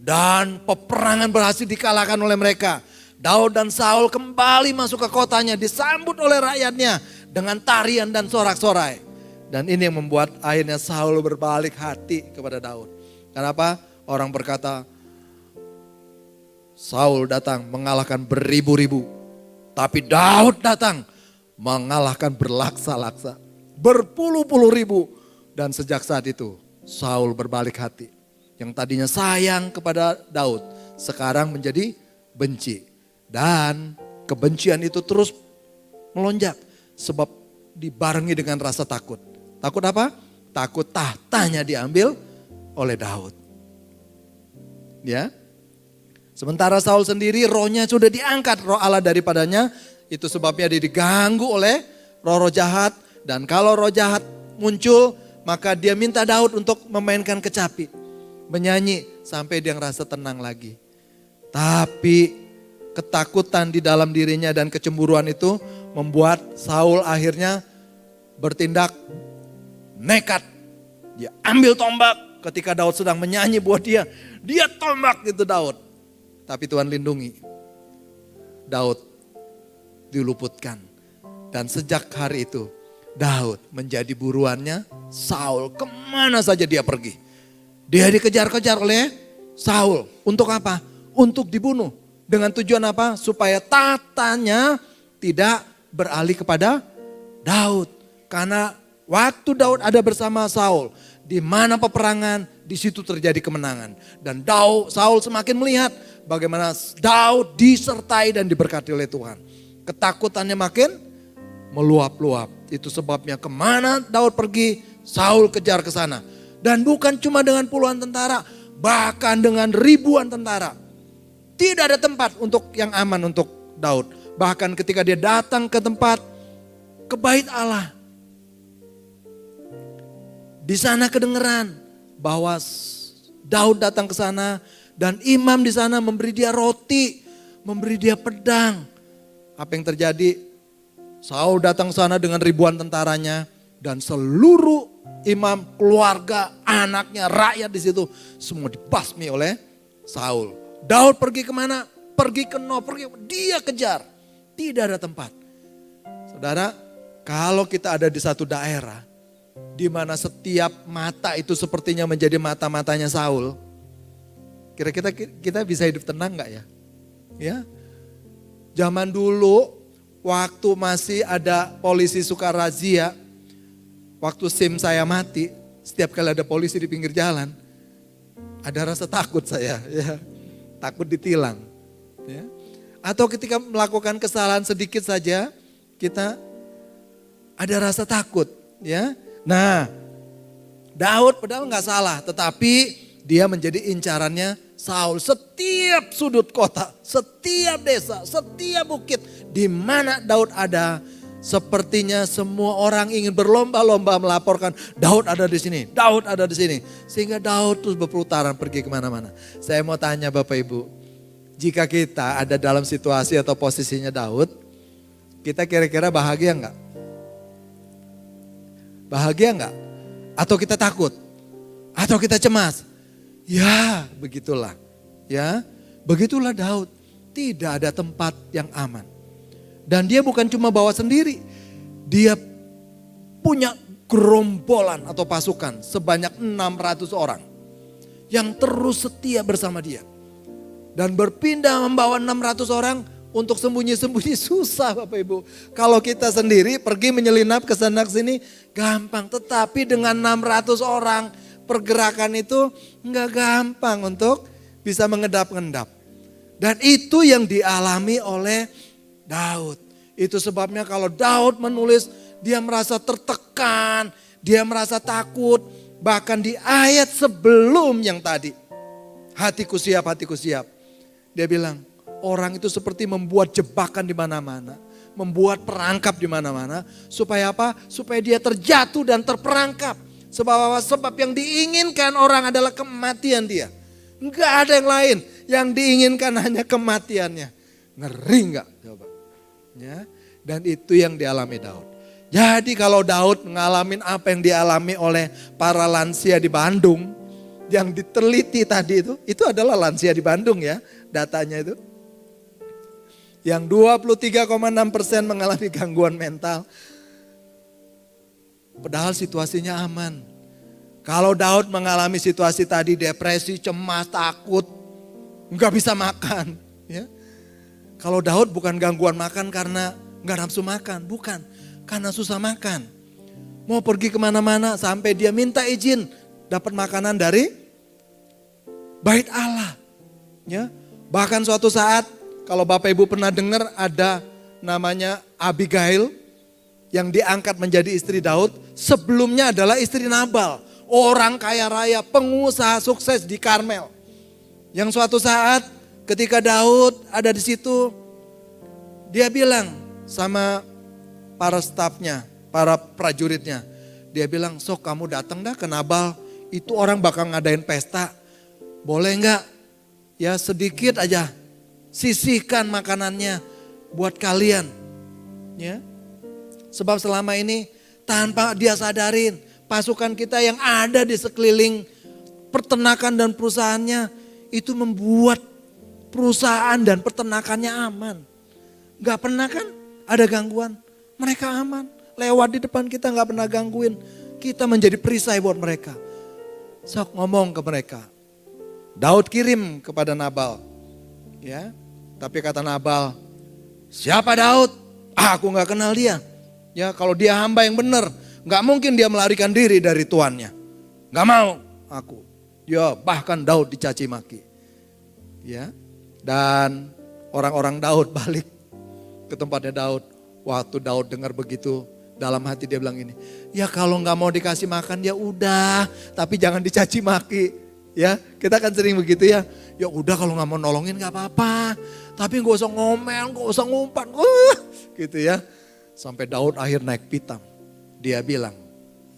Dan peperangan berhasil dikalahkan oleh mereka. Daud dan Saul kembali masuk ke kotanya, disambut oleh rakyatnya dengan tarian dan sorak-sorai. Dan ini yang membuat akhirnya Saul berbalik hati kepada Daud. Kenapa? Orang berkata, Saul datang mengalahkan beribu-ribu. Tapi Daud datang mengalahkan berlaksa-laksa, berpuluh-puluh ribu. Dan sejak saat itu Saul berbalik hati. Yang tadinya sayang kepada Daud, sekarang menjadi benci. Dan kebencian itu terus melonjak sebab dibarengi dengan rasa takut. Takut apa? Takut tahtanya diambil oleh Daud. Ya. Sementara Saul sendiri rohnya sudah diangkat, roh Allah daripadanya. Itu sebabnya dia diganggu oleh roh-roh jahat. Dan kalau roh jahat muncul, maka dia minta Daud untuk memainkan kecapi. Menyanyi sampai dia ngerasa tenang lagi. Tapi ketakutan di dalam dirinya dan kecemburuan itu membuat Saul akhirnya bertindak nekat. Dia ambil tombak ketika Daud sedang menyanyi buat dia tombak gitu Daud. Tapi Tuhan lindungi. Daud diluputkan. Dan sejak hari itu Daud menjadi buruannya Saul. Kemana saja dia pergi. Dia dikejar-kejar oleh Saul. Untuk apa? Untuk dibunuh. Dengan tujuan apa? Supaya tahtanya tidak beralih kepada Daud. Karena waktu Daud ada bersama Saul, di mana peperangan, di situ terjadi kemenangan. Dan Saul semakin melihat bagaimana Daud disertai dan diberkati oleh Tuhan. Ketakutannya makin meluap-luap. Itu sebabnya kemana Daud pergi, Saul kejar ke sana. Dan bukan cuma dengan puluhan tentara, bahkan dengan ribuan tentara. Tidak ada tempat yang aman untuk Daud. Bahkan ketika dia datang ke bait Allah. Di sana kedengeran bahwa Daud datang ke sana dan imam di sana memberi dia roti, memberi dia pedang. Apa yang terjadi? Saul datang ke sana dengan ribuan tentaranya dan seluruh imam, keluarga, anaknya, rakyat di situ semua dibasmi oleh Saul. Daud pergi kemana? Pergi ke Nob, dia kejar. Tidak ada tempat. Saudara, kalau kita ada di satu daerah di mana setiap mata itu sepertinya menjadi mata-matanya Saul, kira-kira kita bisa hidup tenang nggak ya? Ya, zaman dulu waktu masih ada polisi suka razia, waktu SIM saya mati, setiap kali ada polisi di pinggir jalan, ada rasa takut saya, ya, takut ditilang. Ya. Atau ketika melakukan kesalahan sedikit saja, kita ada rasa takut. Ya. Nah, Daud padahal nggak salah, tetapi dia menjadi incarannya Saul. Setiap sudut kota, setiap desa, setiap bukit, di mana Daud ada, sepertinya semua orang ingin berlomba-lomba melaporkan Daud ada di sini, Daud ada di sini. Sehingga Daud terus berputaran pergi kemana-mana. Saya mau tanya Bapak Ibu, jika kita ada dalam situasi atau posisinya Daud, kita kira-kira bahagia enggak? Bahagia enggak? Atau kita takut? Atau kita cemas? Ya, begitulah. Ya, begitulah Daud. Tidak ada tempat yang aman. Dan dia bukan cuma bawa sendiri. Dia punya gerombolan atau pasukan sebanyak 600 orang. Yang terus setia bersama dia. Dan berpindah membawa 600 orang Untuk sembunyi-sembunyi susah Bapak Ibu. Kalau kita sendiri pergi menyelinap ke sana ke sini gampang. Tetapi dengan 600 orang pergerakan itu enggak gampang untuk bisa mengedap-ngedap. Dan itu yang dialami oleh Daud. Itu sebabnya kalau Daud menulis dia merasa tertekan, dia merasa takut. Bahkan di ayat sebelum yang tadi. Hatiku siap, hatiku siap. Dia bilang, orang itu seperti membuat jebakan di mana-mana. Membuat perangkap di mana-mana. Supaya apa? Supaya dia terjatuh dan terperangkap. Sebab apa? Sebab yang diinginkan orang adalah kematian dia. Enggak ada yang lain. Yang diinginkan hanya kematiannya. Ngeri enggak? Coba. Ya. Dan itu yang dialami Daud. Jadi kalau Daud mengalami apa yang dialami oleh para lansia di Bandung. Yang diteliti tadi itu adalah lansia di Bandung ya, datanya itu. Yang 23,6% mengalami gangguan mental. Padahal situasinya aman. Kalau Daud mengalami situasi tadi depresi, cemas, takut, nggak bisa makan. Ya. Kalau Daud bukan gangguan makan karena nggak nafsu makan, bukan. Karena susah makan. Mau pergi kemana-mana sampai dia minta izin dapat makanan dari Bait Allah. Ya. Bahkan suatu saat kalau Bapak Ibu pernah dengar ada namanya Abigail yang diangkat menjadi istri Daud. Sebelumnya adalah istri Nabal. Orang kaya raya, pengusaha sukses di Karmel. Yang suatu saat ketika Daud ada di situ, dia bilang sama para stafnya, para prajuritnya. Dia bilang, sok kamu datang dah ke Nabal, itu orang bakal ngadain pesta. Boleh enggak? Ya sedikit aja, sisihkan makanannya buat kalian. Ya. Sebab selama ini tanpa dia sadarin, pasukan kita yang ada di sekeliling peternakan dan perusahaannya itu membuat perusahaan dan peternakannya aman. Gak pernah kan ada gangguan, mereka aman. Lewat di depan kita gak pernah gangguin, kita menjadi perisai buat mereka. Sok ngomong ke mereka. Daud kirim kepada Nabal. Ya, tapi kata Nabal, siapa Daud? Aku gak kenal dia. Ya, kalau dia hamba yang benar, gak mungkin dia melarikan diri dari tuannya. Gak mau aku. Ya, bahkan Daud dicaci maki. Ya, dan orang-orang Daud balik ke tempatnya Daud. Waktu Daud dengar begitu, dalam hati dia bilang ini, ya kalau gak mau dikasih makan ya udah, tapi jangan dicaci maki. Ya, kita kan sering begitu ya. Ya udah kalau gak mau nolongin gak apa-apa, tapi gak usah ngomel, gak usah ngumpat, gitu ya. Sampai Daud akhir naik pitam. Dia bilang,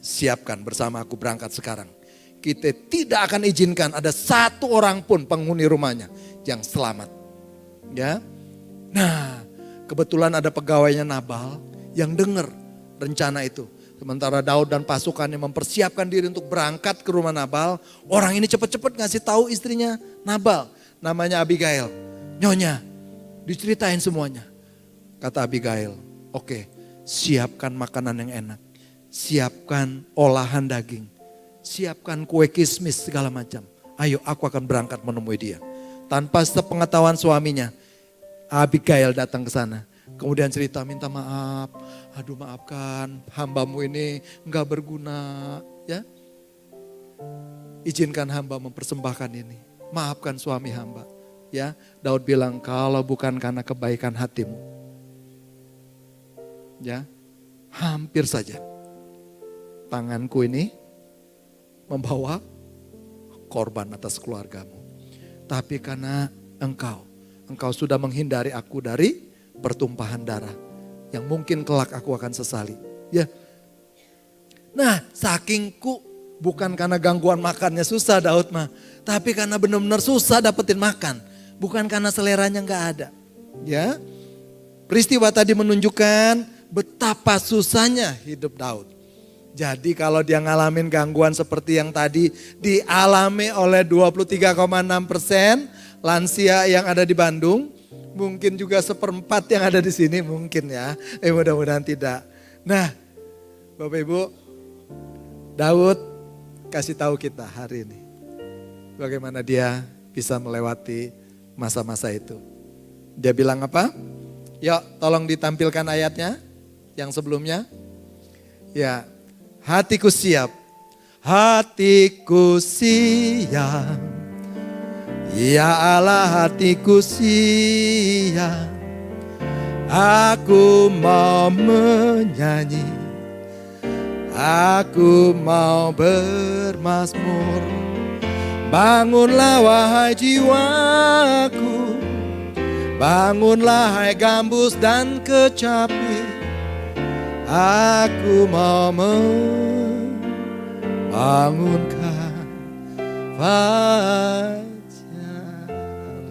siapkan bersama aku berangkat sekarang. Kita tidak akan izinkan ada satu orang pun penghuni rumahnya yang selamat. Ya. Nah, kebetulan ada pegawainya Nabal yang dengar rencana itu. Sementara Daud dan pasukannya mempersiapkan diri untuk berangkat ke rumah Nabal. Orang ini cepat-cepat ngasih tahu istrinya Nabal. Namanya Abigail. Nyonya, diceritain semuanya. Kata Abigail, oke, siapkan makanan yang enak. Siapkan olahan daging. Siapkan kue kismis segala macam. Ayo aku akan berangkat menemui dia. Tanpa sepengetahuan suaminya, Abigail datang ke sana. Kemudian cerita minta maaf. Aduh maafkan hambamu ini enggak berguna. Ya, izinkan hamba mempersembahkan ini. Maafkan suami hamba. Ya, Daud bilang kalau bukan karena kebaikan hatimu. Ya, hampir saja tanganku ini membawa korban atas keluargamu. Tapi karena engkau sudah menghindari aku dari pertumpahan darah yang mungkin kelak aku akan sesali. Ya. Nah, sakingku bukan karena gangguan makannya susah Daud mah, tapi karena benar-benar susah dapetin makan, bukan karena seleranya nggak ada. Ya. Peristiwa tadi menunjukkan betapa susahnya hidup Daud. Jadi kalau dia ngalamin gangguan seperti yang tadi dialami oleh 23,6% lansia yang ada di Bandung, mungkin juga 1/4 yang ada di sini mungkin ya. Mudah-mudahan tidak. Nah, Bapak Ibu, Daud kasih tahu kita hari ini bagaimana dia bisa melewati masa-masa itu. Dia bilang apa? Yuk tolong ditampilkan ayatnya yang sebelumnya. Ya, hatiku siap. Hatiku siap. Ya Allah, hatiku siap. Aku mau menyanyi. Aku mau bermazmur. Bangunlah wahai jiwaku. Bangunlah hai gambus dan kecapi. Aku mau membangunkan fajar.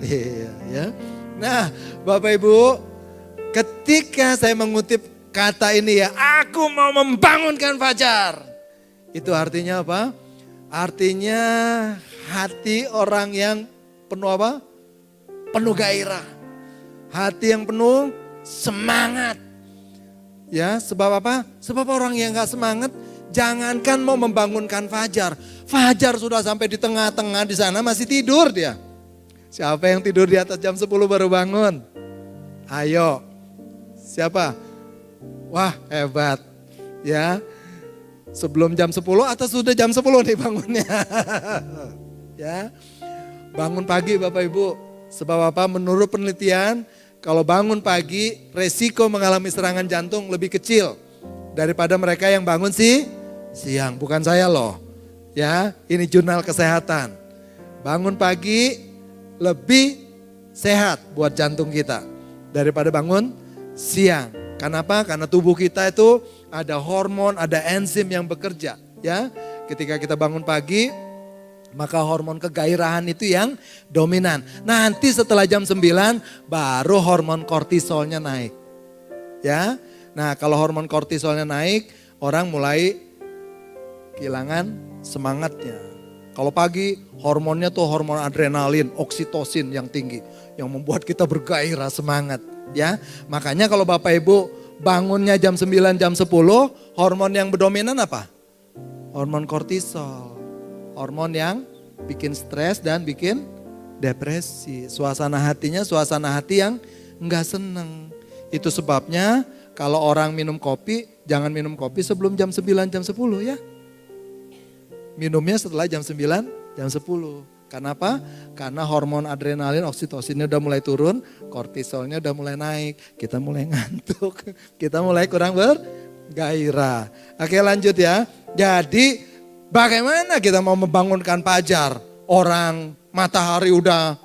Iya, ya. Nah, Bapak Ibu, ketika saya mengutip kata ini ya, aku mau membangunkan fajar. Itu artinya apa? Artinya hati orang yang penuh apa? Penuh gairah. Hati yang penuh semangat. Ya, sebab apa? Sebab orang yang gak semangat, jangankan mau membangunkan fajar. Fajar sudah sampai di tengah-tengah di sana masih tidur dia. Siapa yang tidur di atas jam 10 baru bangun? Ayo. Siapa? Wah, hebat. Ya. Sebelum jam 10 atau sudah jam 10 nih bangunnya? Ya. Bangun pagi Bapak Ibu. Sebab apa? Menurut penelitian, kalau bangun pagi, resiko mengalami serangan jantung lebih kecil daripada mereka yang bangun siang. Bukan saya loh. Ya, ini jurnal kesehatan. Bangun pagi lebih sehat buat jantung kita daripada bangun siang. Kenapa? Karena tubuh kita itu ada hormon, ada enzim yang bekerja. Ya, ketika kita bangun pagi, maka hormon kegairahan itu yang dominan. Nanti setelah jam 9 baru hormon kortisolnya naik. Ya. Nah, kalau hormon kortisolnya naik, orang mulai kehilangan semangatnya. Kalau pagi hormonnya tuh hormon adrenalin, oksitosin yang tinggi. Yang membuat kita bergairah, semangat. Ya, makanya kalau Bapak Ibu bangunnya jam 9, jam 10, hormon yang berdominan apa? Hormon kortisol. Hormon yang bikin stres dan bikin depresi. Suasana hatinya suasana hati yang enggak seneng. Itu sebabnya kalau orang minum kopi, jangan minum kopi sebelum jam 9, jam 10 ya. Minumnya setelah jam 9, jam 10. Kenapa? Karena hormon adrenalin, oksitosinnya udah mulai turun, kortisolnya udah mulai naik. Kita mulai ngantuk, kita mulai kurang bergairah. Oke lanjut ya. Jadi bagaimana kita mau membangunkan fajar? Orang matahari udah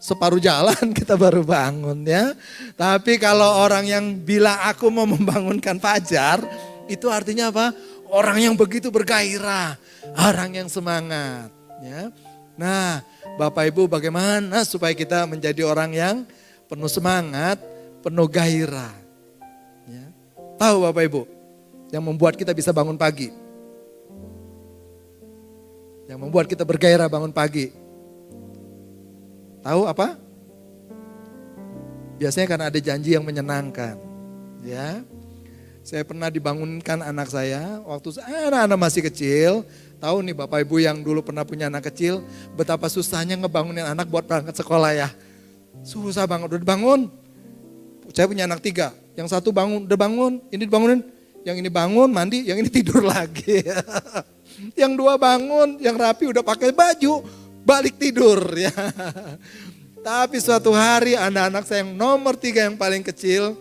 separuh jalan kita baru bangun ya. Tapi kalau orang yang bilang aku mau membangunkan fajar, itu artinya apa? Orang yang begitu bergairah, orang yang semangat. Ya. Nah, Bapak Ibu bagaimana supaya kita menjadi orang yang penuh semangat, penuh gairah. Ya. Tahu Bapak Ibu, yang membuat kita bisa bangun pagi. Yang membuat kita bergairah bangun pagi. Tahu apa? Biasanya karena ada janji yang menyenangkan. Ya. Saya pernah dibangunkan anak saya waktu anak-anak masih kecil. Tahu nih Bapak Ibu yang dulu pernah punya anak kecil, betapa susahnya ngebangunin anak buat berangkat sekolah ya. Susah banget, udah bangun. Saya punya anak 3, yang satu bangun, udah bangun, ini dibangunin. Yang ini bangun, mandi, yang ini tidur lagi. Yang 2 bangun, yang rapi udah pakai baju, balik tidur ya. Tapi suatu hari anak-anak saya yang nomor 3 yang paling kecil,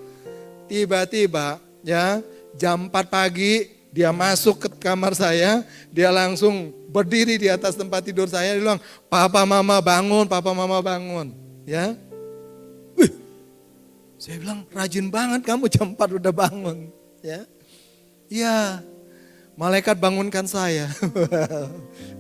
tiba-tiba ya jam 4 pagi dia masuk ke kamar saya, dia langsung berdiri di atas tempat tidur saya, dia bilang, papa mama bangun, ya. Wih, saya bilang rajin banget kamu jam 4 udah bangun, ya. Iya, malaikat bangunkan saya,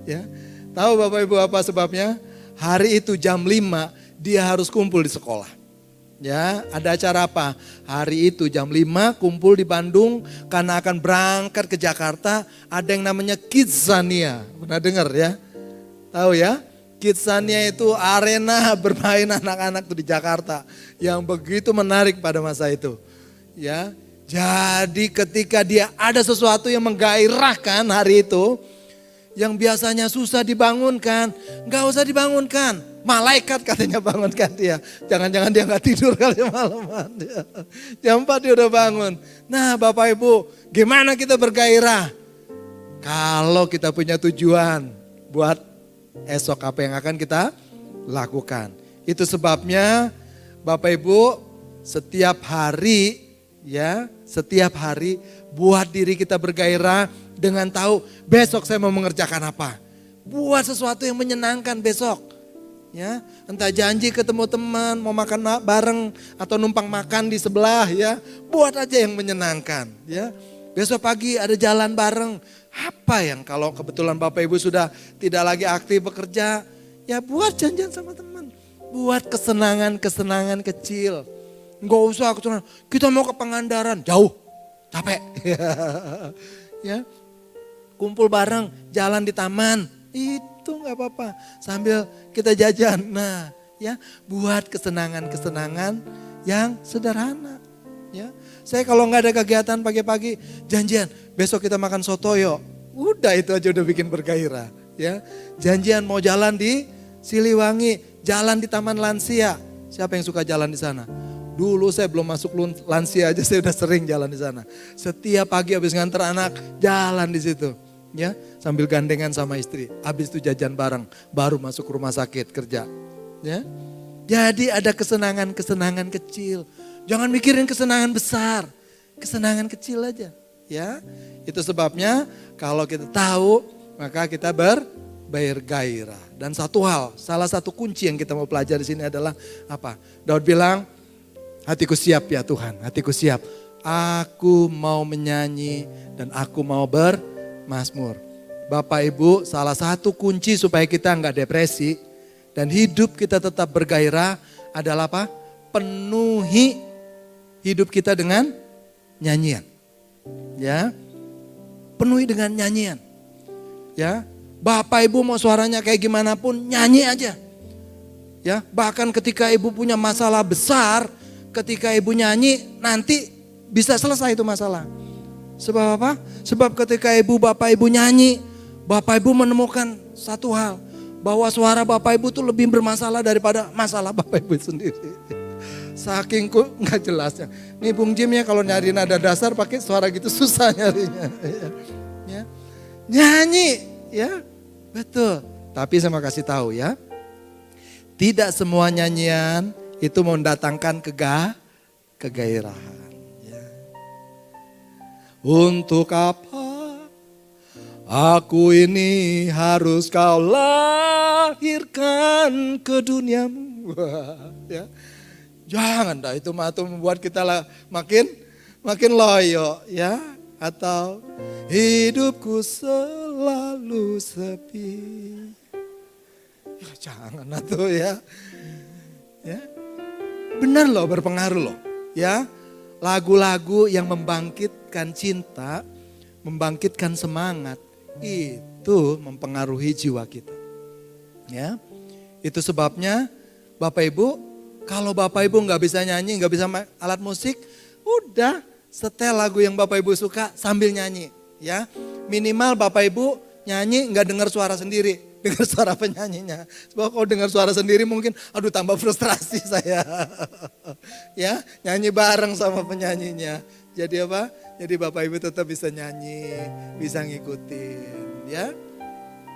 ya. Tahu Bapak Ibu apa sebabnya? Hari itu jam 5 dia harus kumpul di sekolah. Ya, ada acara apa? Hari itu jam 5 kumpul di Bandung karena akan berangkat ke Jakarta. Ada yang namanya Kidzania. Pernah dengar ya? Tahu ya? Kidzania itu arena bermain anak-anak tuh di Jakarta yang begitu menarik pada masa itu. Ya. Jadi ketika dia ada sesuatu yang menggairahkan hari itu, yang biasanya susah dibangunkan, enggak usah dibangunkan. Malaikat katanya bangunkan dia. Jangan-jangan dia nggak tidur kali malaman. Jam 4 dia udah bangun. Nah Bapak Ibu, gimana kita bergairah? Kalau kita punya tujuan buat esok apa yang akan kita lakukan. Itu sebabnya Bapak Ibu setiap hari buat diri kita bergairah dengan tahu besok saya mau mengerjakan apa. Buat sesuatu yang menyenangkan besok. Ya, entah janji ketemu teman, mau makan bareng atau numpang makan di sebelah ya. Buat aja yang menyenangkan ya. Besok pagi ada jalan bareng. Apa yang kalau kebetulan Bapak Ibu sudah tidak lagi aktif bekerja, ya buat janjian sama teman. Buat kesenangan-kesenangan kecil. Enggak usah kita mau ke Pangandaran, jauh, capek. Ya, kumpul bareng, jalan di taman, itu nggak apa-apa. Sambil kita jajan, nah ya buat kesenangan-kesenangan yang sederhana. Ya, saya kalau nggak ada kegiatan pagi-pagi, janjian besok kita makan soto yuk. Udah itu aja udah bikin bergairah. Ya, janjian mau jalan di Siliwangi, jalan di Taman Lansia. Siapa yang suka jalan di sana? Dulu saya belum masuk lansia aja saya udah sering jalan di sana. Setiap pagi habis nganter anak jalan di situ. Ya, sambil gandengan sama istri. Habis itu jajan bareng, baru masuk rumah sakit kerja. Ya. Jadi ada kesenangan-kesenangan kecil. Jangan mikirin kesenangan besar. Kesenangan kecil aja, ya. Itu sebabnya kalau kita tahu, maka kita bergairah. Dan satu hal, salah satu kunci yang kita mau pelajari di sini adalah apa? Daud bilang, hatiku siap ya Tuhan, hatiku siap. Aku mau menyanyi dan aku mau bermazmur. Bapak Ibu, salah satu kunci supaya kita enggak depresi dan hidup kita tetap bergairah adalah apa? Penuhi hidup kita dengan nyanyian. Ya. Penuhi dengan nyanyian. Ya. Bapak Ibu mau suaranya kayak gimana pun nyanyi aja. Ya, bahkan ketika Ibu punya masalah besar, ketika Ibu nyanyi nanti bisa selesai itu masalah. Sebab apa? Sebab ketika Bapak Ibu nyanyi, Bapak Ibu menemukan satu hal, bahwa suara Bapak Ibu tuh lebih bermasalah daripada masalah Bapak Ibu sendiri. Saking nggak jelasnya. Nih Bung Jim ya kalau nyari nada dasar pakai suara gitu susah nyarinya. Ya. Nyanyi, ya betul. Tapi saya mau kasih tahu ya, tidak semua nyanyian itu mendatangkan kegairahan. Ya. Untuk apa aku ini harus kau lahirkan ke duniamu? Ya. Jangan dah itu membuat kita makin loyo ya. Atau hidupku selalu sepi. Ya, jangan tuh ya. Ya. Benar loh berpengaruh loh. Ya. Lagu-lagu yang membangkitkan cinta, membangkitkan semangat, itu mempengaruhi jiwa kita. Ya. Itu sebabnya Bapak Ibu, kalau Bapak Ibu nggak bisa nyanyi, nggak bisa alat musik, udah setel lagu yang Bapak Ibu suka sambil nyanyi. Ya, minimal Bapak Ibu nyanyi nggak dengar suara sendiri, dengar suara penyanyinya. Sebab kalau dengar suara sendiri mungkin, aduh tambah frustrasi saya. Ya, nyanyi bareng sama penyanyinya. Jadi apa? Jadi Bapak Ibu tetap bisa nyanyi, bisa ngikutin. Ya,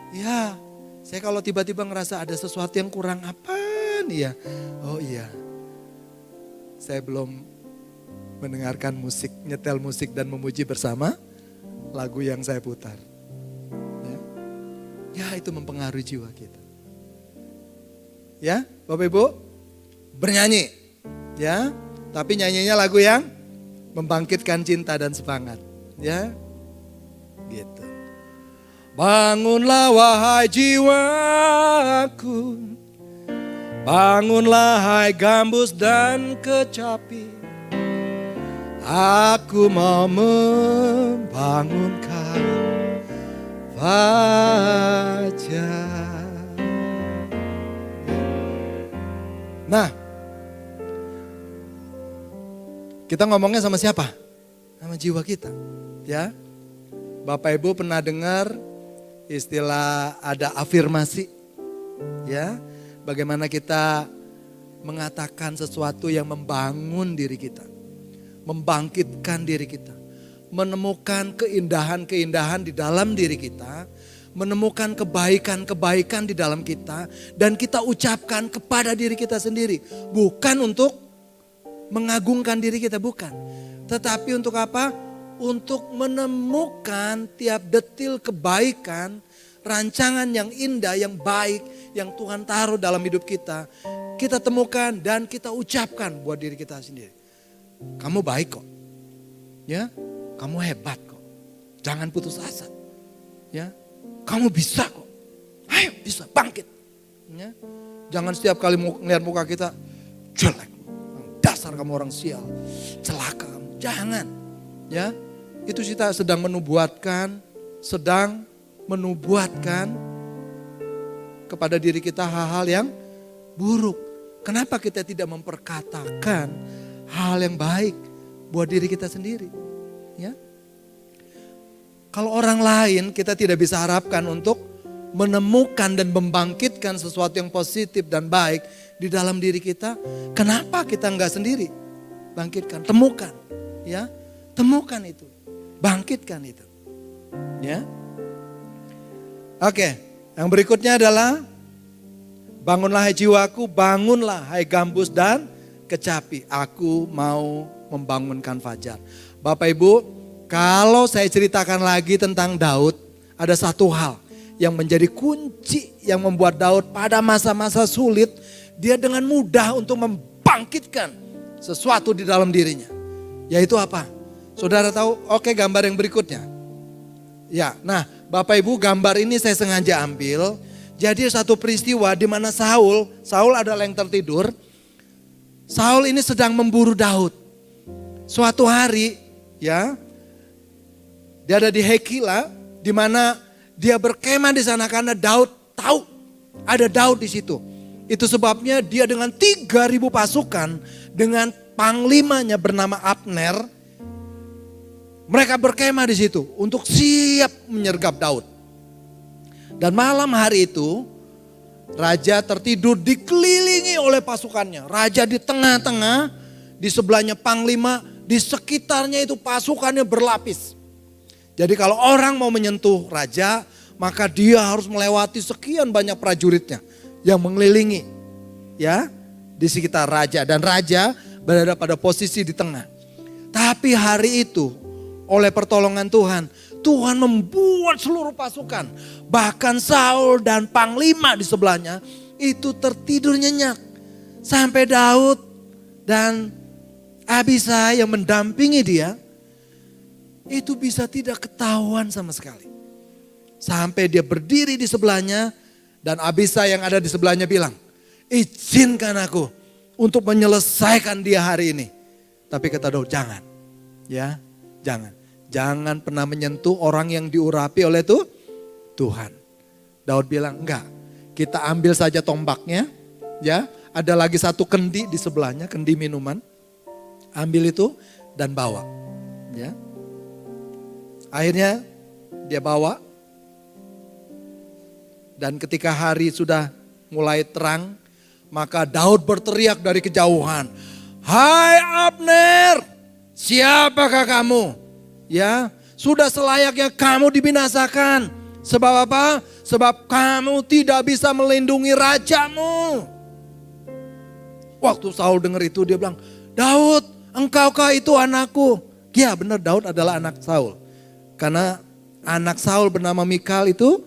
ya. Saya kalau tiba-tiba ngerasa ada sesuatu yang kurang apa nih ya? Oh iya, saya belum mendengarkan musik, nyetel musik dan memuji bersama lagu yang saya putar. Ya, itu mempengaruhi jiwa kita. Ya, Bapak Ibu, bernyanyi. Ya, tapi nyanyinya lagu yang membangkitkan cinta dan semangat. Ya, gitu. Bangunlah wahai jiwaku, bangunlah hai gambus dan kecapi. Aku mau membangunkan fajar. Nah, kita ngomongnya sama siapa? Sama jiwa kita. Ya, Bapak Ibu pernah dengar istilah ada afirmasi? Ya, Bagaimana kita mengatakan sesuatu yang membangun diri kita. Membangkitkan diri kita. Menemukan keindahan-keindahan di dalam diri kita. Menemukan kebaikan-kebaikan di dalam kita. Dan kita ucapkan kepada diri kita sendiri. Bukan untuk mengagungkan diri kita, bukan. Tetapi untuk apa? Untuk menemukan tiap detil kebaikan, rancangan yang indah, yang baik, yang Tuhan taruh dalam hidup kita. Kita temukan dan kita ucapkan buat diri kita sendiri. Kamu baik kok. Ya, kamu hebat kok. Jangan putus asa. Ya, kamu bisa kok. Ayo bisa, bangkit. Ya. Jangan setiap kali melihat muka kita, jelek. Dasar kamu orang sial. Celaka kamu. Jangan. Ya, itu kita sedang menubuatkan kepada diri kita hal-hal yang buruk. Kenapa kita tidak memperkatakan hal yang baik buat diri kita sendiri? Ya. Kalau orang lain kita tidak bisa harapkan untuk menemukan dan membangkitkan sesuatu yang positif dan baik di dalam diri kita. Kenapa kita enggak sendiri? Bangkitkan, temukan. Ya, temukan itu. Bangkitkan itu. Ya. Oke, yang berikutnya adalah bangunlah hai jiwaku, bangunlah hai gambus dan kecapi. Aku mau membangunkan fajar. Bapak Ibu, kalau saya ceritakan lagi tentang Daud, ada satu hal yang menjadi kunci yang membuat Daud pada masa-masa sulit, dia dengan mudah untuk membangkitkan sesuatu di dalam dirinya. Yaitu apa? Saudara tahu? Oke, gambar yang berikutnya. Ya, nah Bapak Ibu, gambar ini saya sengaja ambil. Jadi satu peristiwa di mana Saul adalah yang tertidur. Saul ini sedang memburu Daud. Suatu hari, ya, dia ada di Hekila, di mana dia berkemah di sana karena Daud tahu ada Daud di situ. Itu sebabnya dia dengan 3.000 pasukan dengan panglimanya bernama Abner. Mereka berkemah di situ untuk siap menyergap Daud. Dan malam hari itu raja tertidur dikelilingi oleh pasukannya. Raja di tengah-tengah, di sebelahnya panglima, di sekitarnya itu pasukannya berlapis. Jadi kalau orang mau menyentuh raja, maka dia harus melewati sekian banyak prajuritnya yang mengelilingi, ya, di sekitar raja. Dan raja berada pada posisi di tengah. Tapi hari itu oleh pertolongan Tuhan, Tuhan membuat seluruh pasukan, bahkan Saul dan panglima di sebelahnya itu tertidur nyenyak. Sampai Daud dan Abisai yang mendampingi dia, itu bisa tidak ketahuan sama sekali. Sampai dia berdiri di sebelahnya dan Abisai yang ada di sebelahnya bilang, izinkan aku untuk menyelesaikan dia hari ini. Tapi kata Daud, jangan. Ya, jangan. Jangan pernah menyentuh orang yang diurapi oleh Tuhan. Daud bilang, enggak. Kita ambil saja tombaknya. Ya, ada lagi satu kendi di sebelahnya, kendi minuman. Ambil itu dan bawa. Ya. Akhirnya dia bawa. Dan ketika hari sudah mulai terang, maka Daud berteriak dari kejauhan, "Hai Abner, siapakah kamu?" Ya, sudah selayaknya kamu dibinasakan. Sebab apa? Sebab kamu tidak bisa melindungi rajamu. Waktu Saul dengar itu dia bilang, Daud, engkaukah itu anakku? Ya benar, Daud adalah anak Saul. Karena anak Saul bernama Mikal itu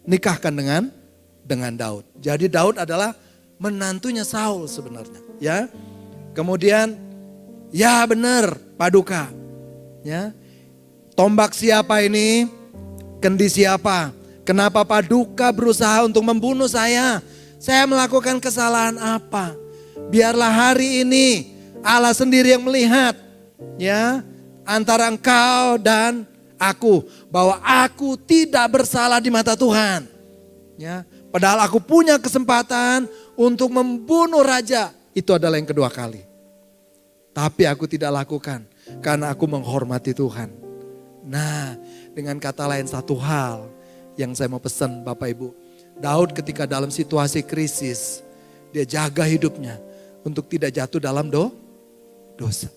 dinikahkan dengan Daud. Jadi Daud adalah menantunya Saul sebenarnya. Ya, kemudian ya benar, Paduka. Ya. Tombak siapa ini? Kendi siapa? Kenapa Paduka berusaha untuk membunuh saya? Saya melakukan kesalahan apa? Biarlah hari ini Allah sendiri yang melihat, ya, antara engkau dan aku, bahwa aku tidak bersalah di mata Tuhan. Ya, padahal aku punya kesempatan untuk membunuh raja. Itu adalah yang kedua kali. Tapi aku tidak lakukan karena aku menghormati Tuhan. Nah, dengan kata lain satu hal yang saya mau pesan Bapak Ibu. Daud ketika dalam situasi krisis, dia jaga hidupnya untuk tidak jatuh dalam dosa.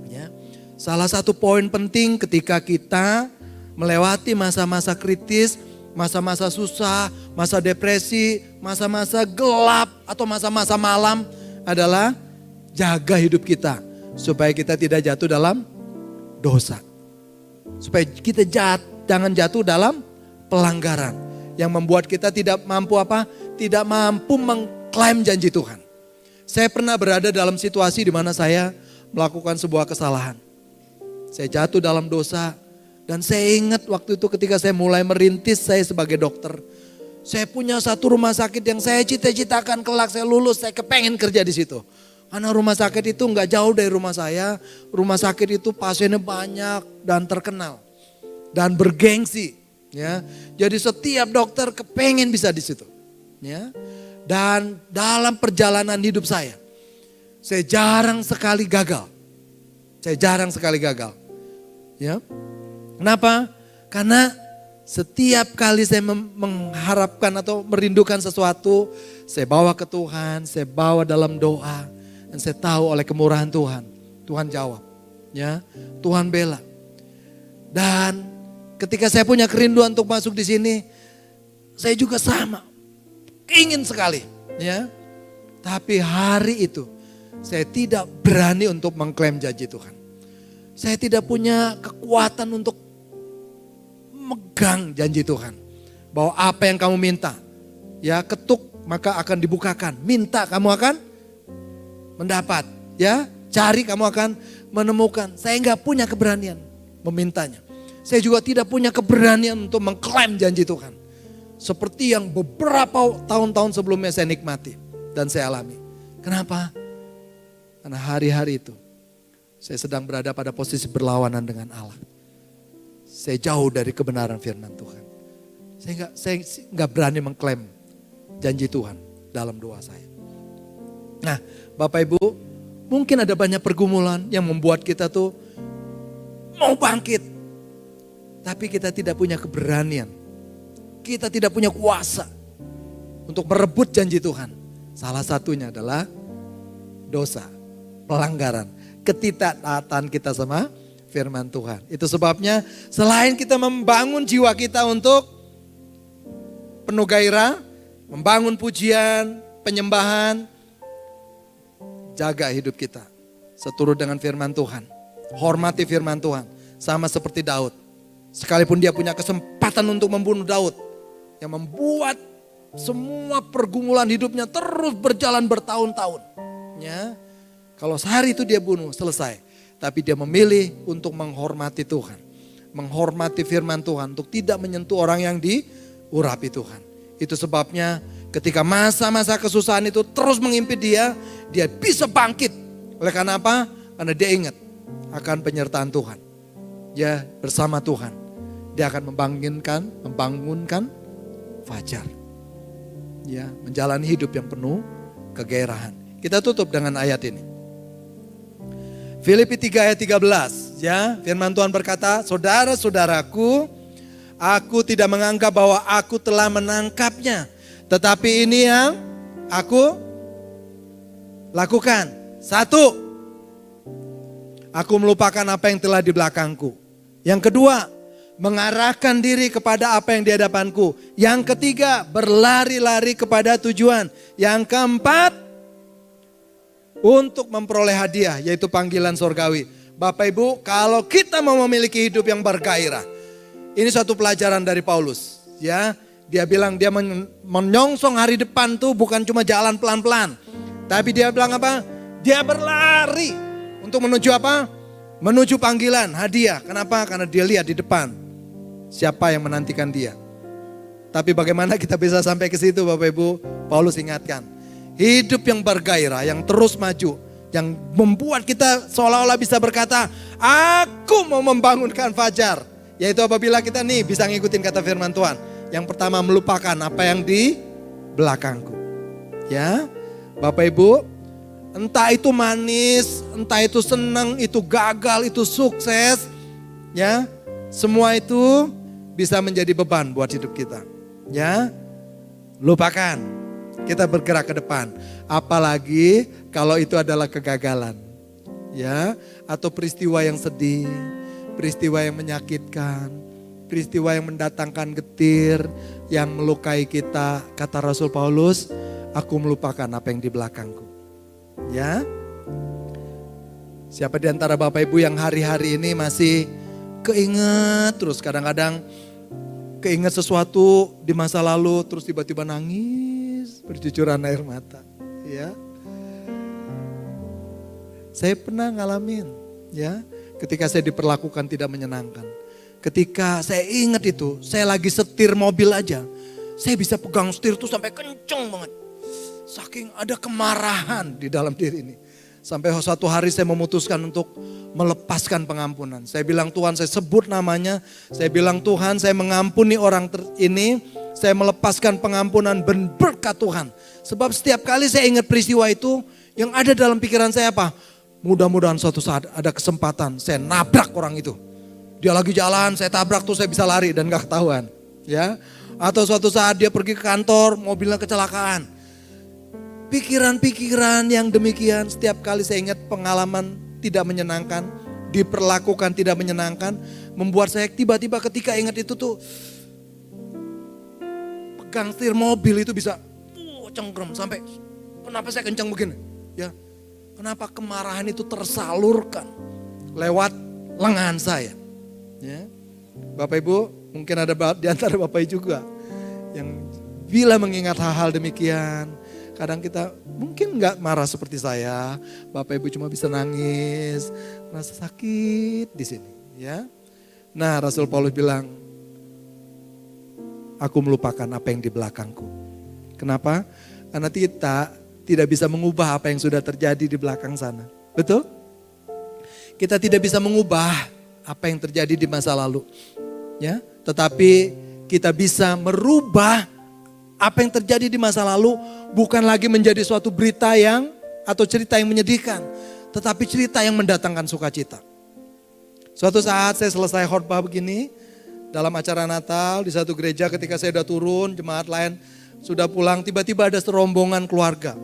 Ya. Salah satu poin penting ketika kita melewati masa-masa kritis, masa-masa susah, masa depresi, masa-masa gelap atau masa-masa malam adalah jaga hidup kita supaya kita tidak jatuh dalam dosa. Supaya kita jangan jatuh dalam pelanggaran yang membuat kita tidak mampu Tidak mampu mengklaim janji Tuhan. Saya pernah berada dalam situasi di mana saya melakukan sebuah kesalahan. Saya jatuh dalam dosa dan saya ingat waktu itu ketika saya mulai merintis saya sebagai dokter. Saya punya satu rumah sakit yang saya cita-citakan kelak saya lulus, saya kepengen kerja di situ. Karena rumah sakit itu nggak jauh dari rumah saya. Rumah sakit itu pasiennya banyak dan terkenal dan bergengsi. Ya, jadi setiap dokter kepengen bisa di situ. Ya, dan dalam perjalanan hidup saya jarang sekali gagal. Ya, kenapa? Karena setiap kali saya mengharapkan atau merindukan sesuatu, saya bawa ke Tuhan, saya bawa dalam doa, dan saya tahu oleh kemurahan Tuhan, Tuhan jawab, ya, Tuhan bela. Dan ketika saya punya kerinduan untuk masuk di sini, saya juga sama, ingin sekali, ya. Tapi hari itu saya tidak berani untuk mengklaim janji Tuhan. Saya tidak punya kekuatan untuk megang janji Tuhan. Bahwa apa yang kamu minta, ya ketuk maka akan dibukakan. Minta kamu akan mendapat. Ya, cari kamu akan menemukan. Saya enggak punya keberanian memintanya. Saya juga tidak punya keberanian untuk mengklaim janji Tuhan. Seperti yang beberapa tahun-tahun sebelumnya saya nikmati dan saya alami. Kenapa? Karena hari-hari itu saya sedang berada pada posisi berlawanan dengan Allah. Saya jauh dari kebenaran firman Tuhan. Saya enggak berani mengklaim janji Tuhan dalam doa saya. Nah, Bapak Ibu, mungkin ada banyak pergumulan yang membuat kita tuh mau bangkit. Tapi kita tidak punya keberanian. Kita tidak punya kuasa untuk merebut janji Tuhan. Salah satunya adalah dosa, pelanggaran, ketidaktaatan kita sama firman Tuhan. Itu sebabnya selain kita membangun jiwa kita untuk penuh gairah, membangun pujian, penyembahan, jaga hidup kita seturut dengan firman Tuhan. Hormati firman Tuhan. Sama seperti Daud. Sekalipun dia punya kesempatan untuk membunuh Daud, yang membuat semua pergumulan hidupnya terus berjalan bertahun-tahun. Ya, kalau sehari itu dia bunuh, selesai. Tapi dia memilih untuk menghormati Tuhan. Menghormati firman Tuhan. Untuk tidak menyentuh orang yang diurapi Tuhan. Itu sebabnya ketika masa-masa kesusahan itu terus mengimpit dia bisa bangkit. Oleh karena apa? Karena dia ingat akan penyertaan Tuhan. Dia bersama Tuhan. Dia akan membangunkan fajar. Ya, menjalani hidup yang penuh kegairahan. Kita tutup dengan ayat ini. Filipi 3 ayat 13, ya, firman Tuhan berkata, saudara-saudaraku, aku tidak menganggap bahwa aku telah menangkapnya, tetapi ini yang aku lakukan. 1, aku melupakan apa yang telah di belakangku. Yang kedua, mengarahkan diri kepada apa yang di hadapanku. Yang ketiga, berlari-lari kepada tujuan. Yang keempat, untuk memperoleh hadiah, yaitu panggilan sorgawi. Bapak Ibu, kalau kita mau memiliki hidup yang bergairah, ini suatu pelajaran dari Paulus. Ya, dia bilang dia menyongsong hari depan tuh bukan cuma jalan pelan-pelan, tapi dia bilang apa? Dia berlari untuk menuju apa? Menuju panggilan, hadiah. Kenapa? Karena dia lihat di depan siapa yang menantikan dia. Tapi bagaimana kita bisa sampai ke situ, Bapak Ibu? Paulus ingatkan. Hidup yang bergairah, yang terus maju, yang membuat kita seolah-olah bisa berkata, aku mau membangunkan fajar. Yaitu apabila kita nih bisa ngikutin kata firman Tuhan. Yang pertama, melupakan apa yang di belakangku. Ya, Bapak Ibu, entah itu manis, entah itu senang, itu gagal, itu sukses. Ya, semua itu bisa menjadi beban buat hidup kita. Ya, lupakan. Kita bergerak ke depan. Apalagi kalau itu adalah kegagalan. Ya, atau peristiwa yang sedih, peristiwa yang menyakitkan, peristiwa yang mendatangkan getir, yang melukai kita. Kata Rasul Paulus, aku melupakan apa yang di belakangku. Ya. Siapa di antara Bapak Ibu yang hari-hari ini masih keinget terus, kadang-kadang keinget sesuatu di masa lalu terus tiba-tiba nangis bercucuran air mata, ya. Saya pernah ngalamin, ya, ketika saya diperlakukan tidak menyenangkan. Ketika saya ingat itu, saya lagi setir mobil aja, saya bisa pegang setir tuh sampai kenceng banget. Saking ada kemarahan di dalam diri ini. Sampai suatu hari saya memutuskan untuk melepaskan pengampunan. Saya bilang, Tuhan, saya sebut namanya. Saya bilang, Tuhan, saya mengampuni orang ini. Saya melepaskan pengampunan berkat Tuhan. Sebab setiap kali saya ingat peristiwa itu, yang ada dalam pikiran saya apa? Mudah-mudahan suatu saat ada kesempatan saya nabrak orang itu. Dia lagi jalan, saya tabrak tuh, saya bisa lari dan gak ketahuan. Ya. Atau suatu saat dia pergi ke kantor, mobilnya kecelakaan. Pikiran-pikiran yang demikian, setiap kali saya ingat pengalaman tidak menyenangkan, diperlakukan tidak menyenangkan, membuat saya tiba-tiba ketika ingat itu tuh, pegang setir mobil itu bisa cengkrem sampai, kenapa saya kencang begini? Ya, kenapa kemarahan itu tersalurkan lewat lengan saya? Ya, Bapak Ibu, mungkin ada di antara Bapak Ibu juga yang bila mengingat hal-hal demikian, kadang kita mungkin nggak marah seperti saya, Bapak Ibu cuma bisa nangis, merasa sakit di sini, ya. Nah, Rasul Paulus bilang, aku melupakan apa yang di belakangku. Kenapa? Karena kita tidak bisa mengubah apa yang sudah terjadi di belakang sana. Betul? Kita tidak bisa mengubah apa yang terjadi di masa lalu, ya. Tetapi kita bisa merubah apa yang terjadi di masa lalu, bukan lagi menjadi suatu berita yang atau cerita yang menyedihkan, tetapi cerita yang mendatangkan sukacita. Suatu saat saya selesai khotbah begini dalam acara Natal di satu gereja, ketika saya sudah turun, jemaat lain sudah pulang, tiba-tiba ada serombongan keluarga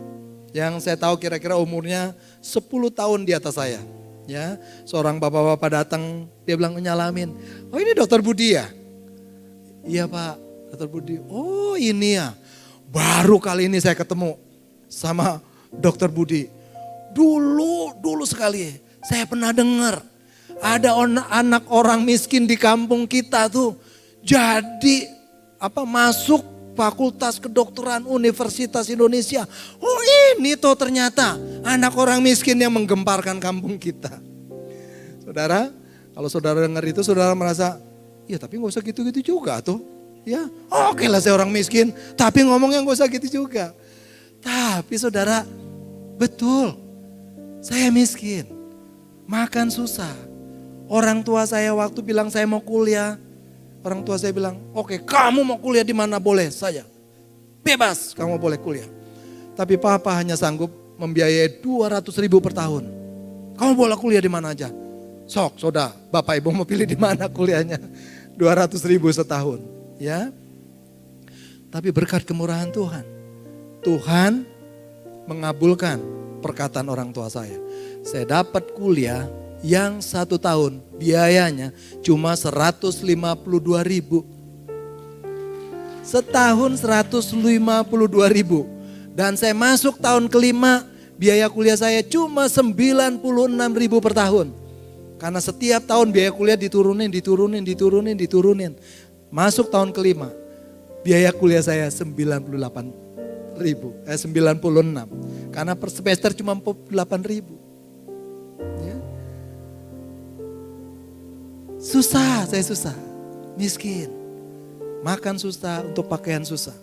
yang saya tahu kira-kira umurnya 10 tahun di atas saya. Ya, seorang bapak-bapak datang, dia bilang nyalamin, oh ini Dokter Budi ya? Iya Pak, Dokter Budi. Oh ini ya, baru kali ini saya ketemu sama Dokter Budi. Dulu sekali saya pernah dengar ada anak orang miskin di kampung kita tuh jadi masuk Fakultas Kedokteran Universitas Indonesia. Oh ini tuh ternyata anak orang miskin yang menggemparkan kampung kita. Saudara, kalau saudara dengar itu saudara merasa, ya tapi gak usah gitu-gitu juga tuh. Ya, oke lah saya orang miskin, tapi ngomongnya gak usah gitu juga. Tapi saudara, betul, saya miskin, makan susah. Orang tua saya waktu bilang saya mau kuliah, orang tua saya bilang, oke, kamu mau kuliah di mana boleh saja. Bebas kamu boleh kuliah. Tapi papa hanya sanggup membiayai 200.000 per tahun. Kamu boleh kuliah di mana aja. Sok, saudara, Bapak Ibu mau pilih di mana kuliahnya. 200.000 setahun. Ya. Tapi berkat kemurahan Tuhan. Tuhan mengabulkan perkataan orang tua saya. Saya dapat kuliah yang 1 tahun biayanya cuma 152.000. Setahun 152.000. Dan saya masuk tahun kelima, biaya kuliah saya cuma 96.000 per tahun. Karena setiap tahun biaya kuliah diturunin. Masuk tahun kelima, biaya kuliah saya 96. Karena per semester cuma 48.000. Ya. Saya susah, miskin, makan susah, untuk pakaian susah.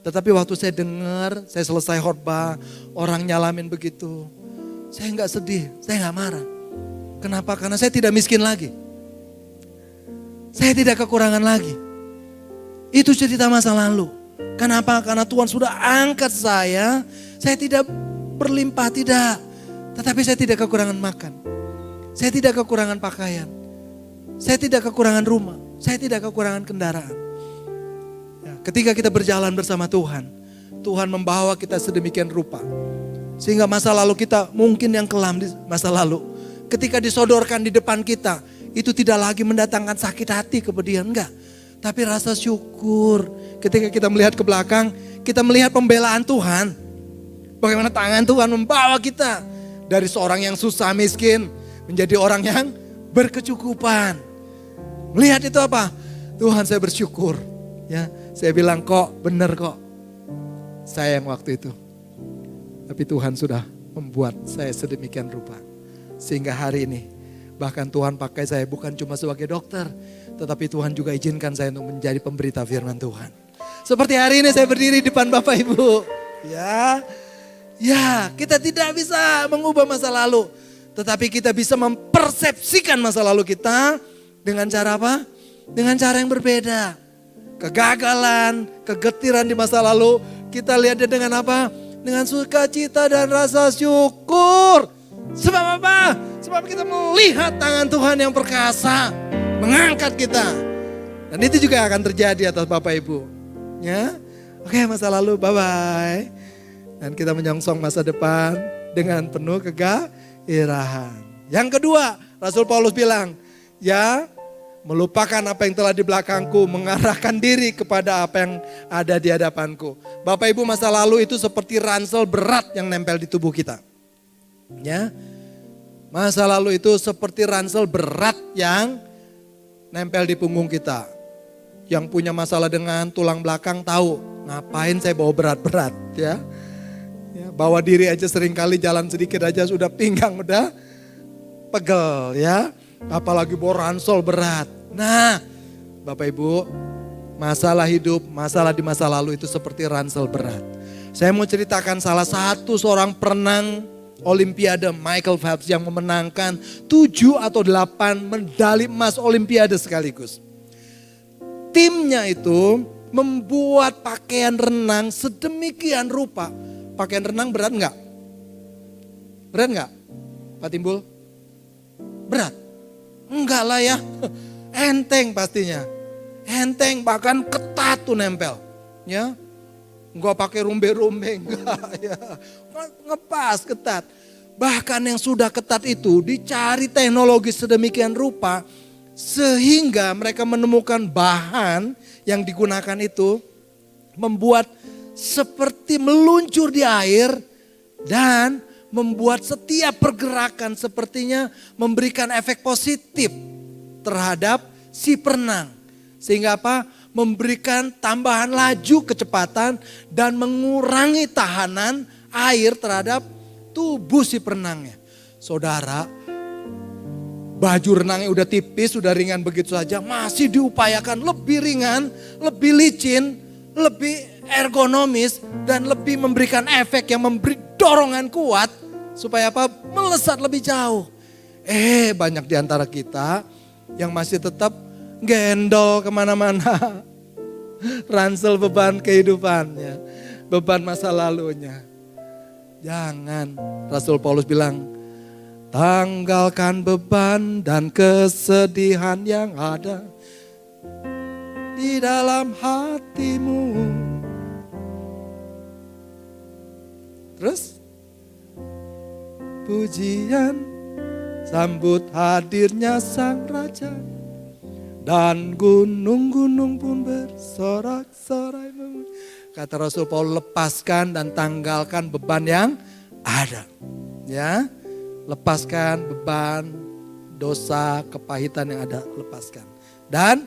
Tetapi waktu saya dengar, saya selesai khotbah, orang nyalamin begitu, saya nggak sedih, saya nggak marah. Kenapa? Karena saya tidak miskin lagi, saya tidak kekurangan lagi. Itu cerita masa lalu. Kenapa? Karena Tuhan sudah angkat saya tidak berlimpah, tidak. Tetapi saya tidak kekurangan makan, saya tidak kekurangan pakaian. Saya tidak kekurangan rumah, saya tidak kekurangan kendaraan. Ya. ketika kita berjalan bersama Tuhan, Tuhan membawa kita sedemikian rupa. Sehingga masa lalu kita mungkin yang kelam di masa lalu, ketika disodorkan di depan kita, itu tidak lagi mendatangkan sakit hati kemudian, enggak. Tapi rasa syukur ketika kita melihat ke belakang, kita melihat pembelaan Tuhan. Bagaimana tangan Tuhan membawa kita dari seorang yang susah miskin menjadi orang yang berkecukupan. Melihat itu apa? Tuhan, saya bersyukur. Ya, saya bilang kok benar kok. Saya yang waktu itu. Tapi Tuhan sudah membuat saya sedemikian rupa. Sehingga hari ini bahkan Tuhan pakai saya bukan cuma sebagai dokter, tetapi Tuhan juga izinkan saya untuk menjadi pemberita firman Tuhan. Seperti hari ini saya berdiri di depan Bapak Ibu. Ya, kita tidak bisa mengubah masa lalu. Tetapi kita bisa mempersepsikan masa lalu kita dengan cara apa? Dengan cara yang berbeda. Kegagalan, kegetiran di masa lalu, kita lihatnya dengan apa? Dengan sukacita dan rasa syukur. Sebab apa? Sebab kita melihat tangan Tuhan yang perkasa mengangkat kita. Dan itu juga akan terjadi atas Bapak Ibu. Ya, oke, masa lalu bye-bye. Dan kita menyongsong masa depan dengan penuh kegairahan. Yang kedua, Rasul Paulus bilang, ya, melupakan apa yang telah di belakangku, mengarahkan diri kepada apa yang ada di hadapanku. Bapak Ibu, masa lalu itu seperti ransel berat yang nempel di tubuh kita. Ya, masa lalu itu seperti ransel berat yang nempel di punggung kita. Yang punya masalah dengan tulang belakang tahu, ngapain saya bawa berat-berat ya. Bawa diri aja seringkali jalan sedikit aja sudah pinggang udah pegel ya. Apalagi bawa ransel berat. Nah, Bapak Ibu, masalah hidup, masalah di masa lalu itu seperti ransel berat. Saya mau ceritakan salah satu seorang perenang Olimpiade, Michael Phelps, yang memenangkan 7 atau 8 medali emas Olimpiade sekaligus. Timnya itu membuat pakaian renang sedemikian rupa. Pakaian renang berat enggak? Berat enggak, Pak Timbul? Berat? Enggak lah ya, enteng pastinya. Enteng, bahkan ketat tuh nempel. Ya, enggak pakai rumbe-rumbe, enggak ya. Ngepas, ketat. Bahkan yang sudah ketat itu dicari teknologi sedemikian rupa, sehingga mereka menemukan bahan yang digunakan itu membuat seperti meluncur di air dan membuat setiap pergerakan sepertinya memberikan efek positif terhadap si perenang. Sehingga apa? Memberikan tambahan laju kecepatan dan mengurangi tahanan air terhadap tubuh si perenangnya. Saudara, baju renangnya udah tipis, udah ringan begitu saja, masih diupayakan lebih ringan, lebih licin, lebih ergonomis, dan lebih memberikan efek yang memberi dorongan kuat supaya apa? Melesat lebih jauh. Banyak di antara kita yang masih tetap gendol kemana-mana. Ransel beban kehidupannya, beban masa lalunya. Jangan, Rasul Paulus bilang, tanggalkan beban dan kesedihan yang ada di dalam hatimu. Terus, pujian sambut hadirnya Sang Raja, dan gunung-gunung pun bersorak-sorai. Kata Rasul Paulus, lepaskan dan tanggalkan beban yang ada. Ya, lepaskan beban, dosa, kepahitan yang ada, lepaskan. Dan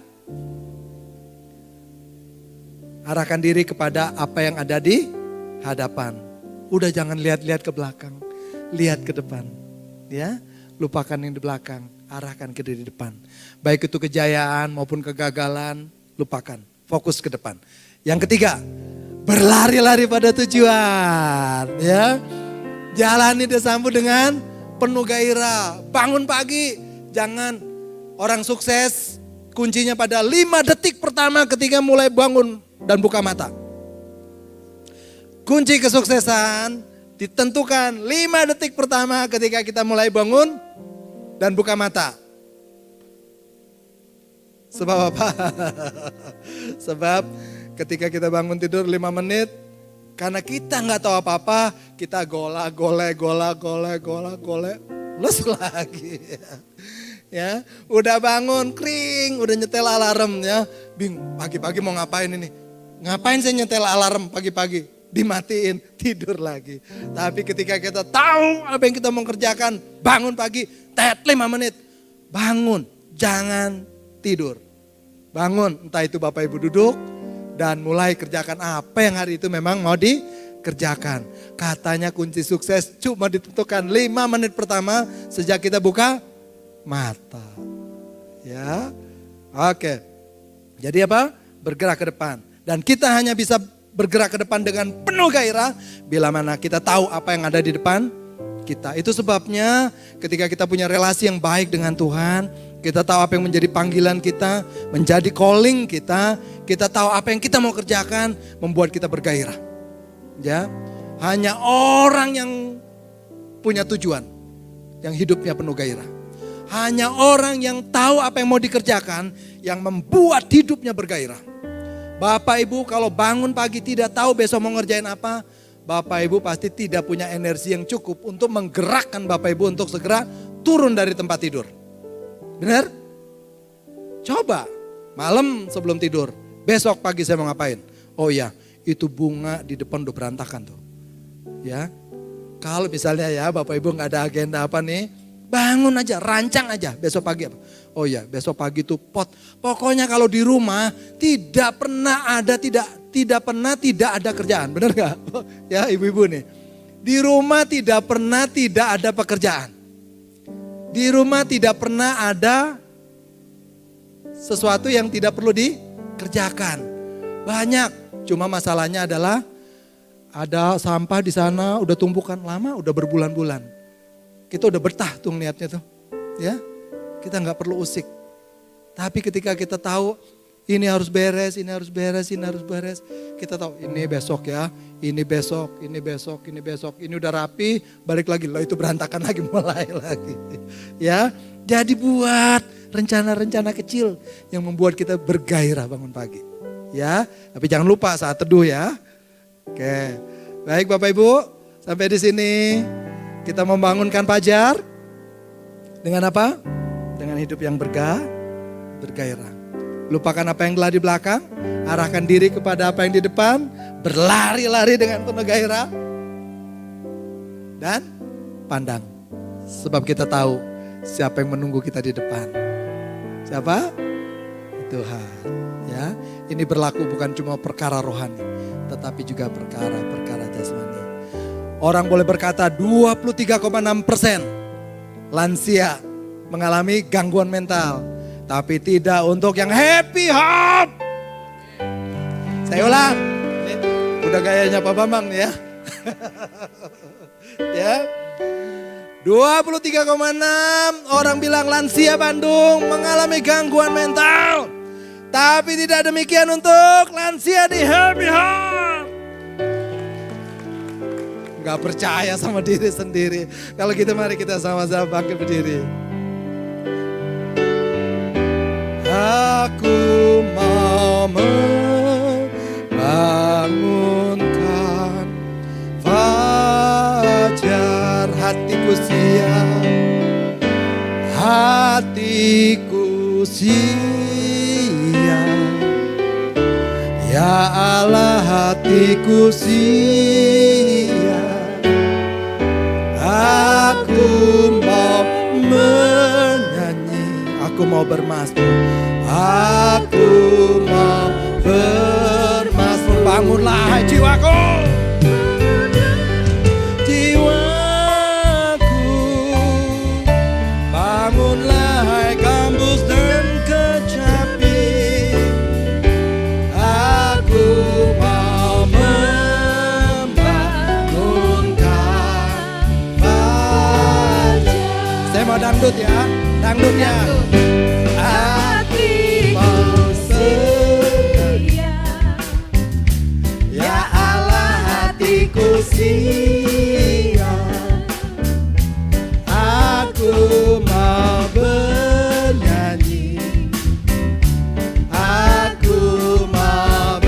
arahkan diri kepada apa yang ada di hadapan. Udah jangan lihat-lihat ke belakang, lihat ke depan. Ya, lupakan yang di belakang, arahkan ke diri depan. Baik itu kejayaan maupun kegagalan, lupakan, fokus ke depan. Yang ketiga, berlari-lari pada tujuan. Ya, jalani disambut dengan penuh gairah. Bangun pagi, jangan orang sukses kuncinya pada 5 detik pertama ketika mulai bangun dan buka mata. Kunci kesuksesan ditentukan 5 detik pertama ketika kita mulai bangun dan buka mata. Sebab apa? Sebab Ketika kita bangun tidur 5 menit, karena kita nggak tahu apa-apa, kita golek, les lagi. Ya, udah bangun kering, udah nyetel alarm ya. Pagi-pagi mau ngapain ini? Ngapain saya nyetel alarm pagi-pagi? Dimatiin, tidur lagi. Tapi ketika kita tahu apa yang kita mau kerjakan, bangun pagi, 5 menit. Bangun, jangan tidur. Bangun, entah itu Bapak Ibu duduk dan mulai kerjakan apa yang hari itu memang mau dikerjakan. Katanya kunci sukses cuma ditentukan 5 menit pertama sejak kita buka mata. Ya, oke. Jadi apa? Bergerak ke depan. Dan kita hanya bisa bergerak ke depan dengan penuh gairah bila mana kita tahu apa yang ada di depan kita. Itu sebabnya ketika kita punya relasi yang baik dengan Tuhan, kita tahu apa yang menjadi panggilan kita, menjadi calling kita tahu apa yang kita mau kerjakan, membuat kita bergairah. Ya, hanya orang yang punya tujuan, yang hidupnya penuh gairah. Hanya orang yang tahu apa yang mau dikerjakan, yang membuat hidupnya bergairah. Bapak Ibu kalau bangun pagi tidak tahu besok mau ngerjain apa, Bapak Ibu pasti tidak punya energi yang cukup untuk menggerakkan Bapak Ibu untuk segera turun dari tempat tidur. Benar? Coba malam sebelum tidur, besok pagi saya mau ngapain? Oh ya, itu bunga di depan udah berantakan tuh. Ya, kalau misalnya ya Bapak Ibu nggak ada agenda apa nih, bangun aja, rancang aja besok pagi apa. Oh ya, besok pagi tuh pot. Pokoknya kalau di rumah tidak pernah tidak ada kerjaan, benar nggak? Ya ibu-ibu nih, di rumah tidak pernah tidak ada pekerjaan. Di rumah tidak pernah ada sesuatu yang tidak perlu dikerjakan. Banyak, cuma masalahnya adalah ada sampah di sana udah tumpukan lama, udah berbulan-bulan. Kita udah betah tuh niatnya tuh, ya. Kita nggak perlu usik. Tapi ketika kita tahu ini harus beres, ini harus beres, ini harus beres. Kita tahu ini besok ya, ini besok, ini besok, ini besok. Ini udah rapi, balik lagi. Loh itu berantakan lagi, mulai lagi. Ya, jadi buat rencana-rencana kecil yang membuat kita bergairah bangun pagi. Ya, tapi jangan lupa saat teduh ya. Oke, baik Bapak Ibu, sampai di sini kita membangunkan Fajar dengan apa? Dengan hidup yang bergairah. Lupakan apa yang telah di belakang, arahkan diri kepada apa yang di depan, berlari-lari dengan penuh gairah, dan pandang. Sebab kita tahu siapa yang menunggu kita di depan. Siapa? Tuhan. Ya, ini berlaku bukan cuma perkara rohani, tetapi juga perkara-perkara jasmani. Orang boleh berkata 23,6% lansia mengalami gangguan mental. Tapi tidak untuk yang happy hop. Saya ulang. Ini udah gayanya Pak Bambang nih ya. Ya. 23,6 orang bilang lansia Bandung mengalami gangguan mental. Tapi tidak demikian untuk lansia di happy hop. Gak percaya sama diri sendiri. Kalau gitu mari kita sama-sama bangkit berdiri. Aku mau membangunkan fajar hatiku siap, hatiku siap. Ya Allah hatiku siap, aku mau menyanyi, aku mau bermazmur. Aku mau bermazmur, bangunlah hai jiwaku. Jiwaku, bangunlah hai gambus dan kecapi. Aku mau membangunkan fajar. Saya mau dangdut ya, dangdut ya. Siap, aku mau bernyanyi, aku mau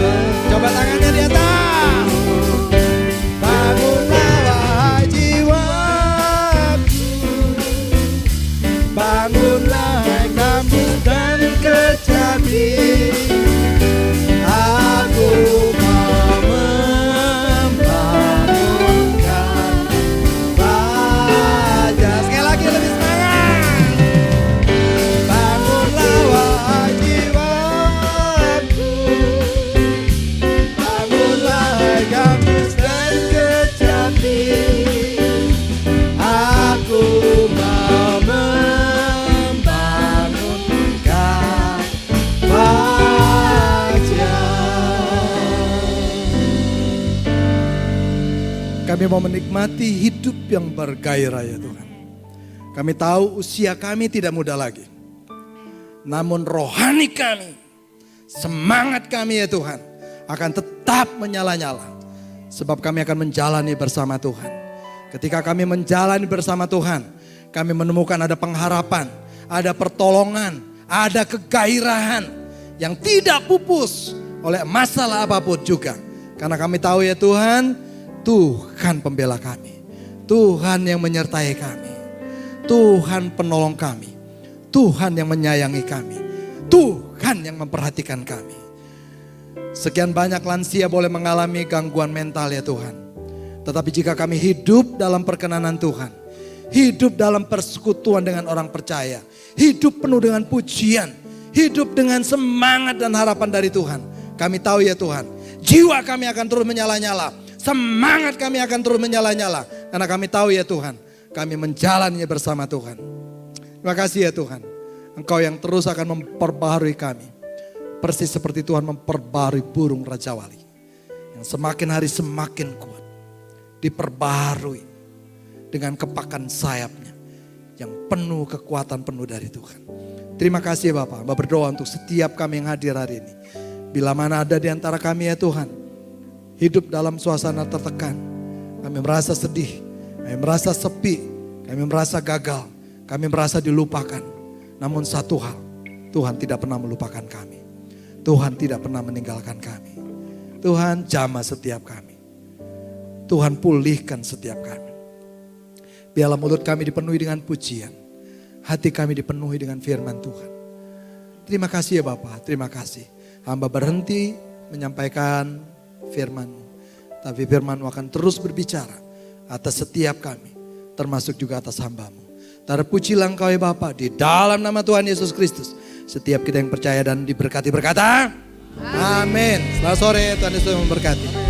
kami mau menikmati hidup yang bergairah ya Tuhan. Kami tahu usia kami tidak muda lagi. Namun rohani kami, semangat kami ya Tuhan akan tetap menyala-nyala. Sebab kami akan menjalani bersama Tuhan. Ketika kami menjalani bersama Tuhan, kami menemukan ada pengharapan, ada pertolongan, ada kegairahan yang tidak pupus oleh masalah apapun juga. Karena kami tahu ya Tuhan, Tuhan pembela kami. Tuhan yang menyertai kami. Tuhan penolong kami. Tuhan yang menyayangi kami. Tuhan yang memperhatikan kami. Sekian banyak lansia boleh mengalami gangguan mental ya Tuhan. Tetapi jika kami hidup dalam perkenanan Tuhan, hidup dalam persekutuan dengan orang percaya, hidup penuh dengan pujian, hidup dengan semangat dan harapan dari Tuhan, kami tahu ya Tuhan, jiwa kami akan terus menyala-nyala, semangat kami akan terus menyala-nyala, karena kami tahu ya Tuhan, kami menjalaninya bersama Tuhan. Terima kasih ya Tuhan, Engkau yang terus akan memperbaharui kami, persis seperti Tuhan memperbaharui burung Raja Wali, yang semakin hari semakin kuat, diperbaharui dengan kepakan sayapnya yang penuh kekuatan penuh dari Tuhan. Terima kasih Bapak. Bapak berdoa untuk setiap kami yang hadir hari ini. Bila mana ada di antara kami ya Tuhan, hidup dalam suasana tertekan, kami merasa sedih, kami merasa sepi, kami merasa gagal, kami merasa dilupakan. Namun satu hal, Tuhan tidak pernah melupakan kami. Tuhan tidak pernah meninggalkan kami. Tuhan jamah setiap kami. Tuhan pulihkan setiap kami. Biarlah mulut kami dipenuhi dengan pujian. Hati kami dipenuhi dengan firman Tuhan. Terima kasih ya Bapak, terima kasih. Hamba berhenti menyampaikan firman-Mu. Tapi firman-Mu akan terus berbicara atas setiap kami. Termasuk juga atas hamba-Mu. Terpujilah Engkau ya Bapak, di dalam nama Tuhan Yesus Kristus. Setiap kita yang percaya dan diberkati berkata, amin. Selamat sore, Tuhan Yesus memberkati.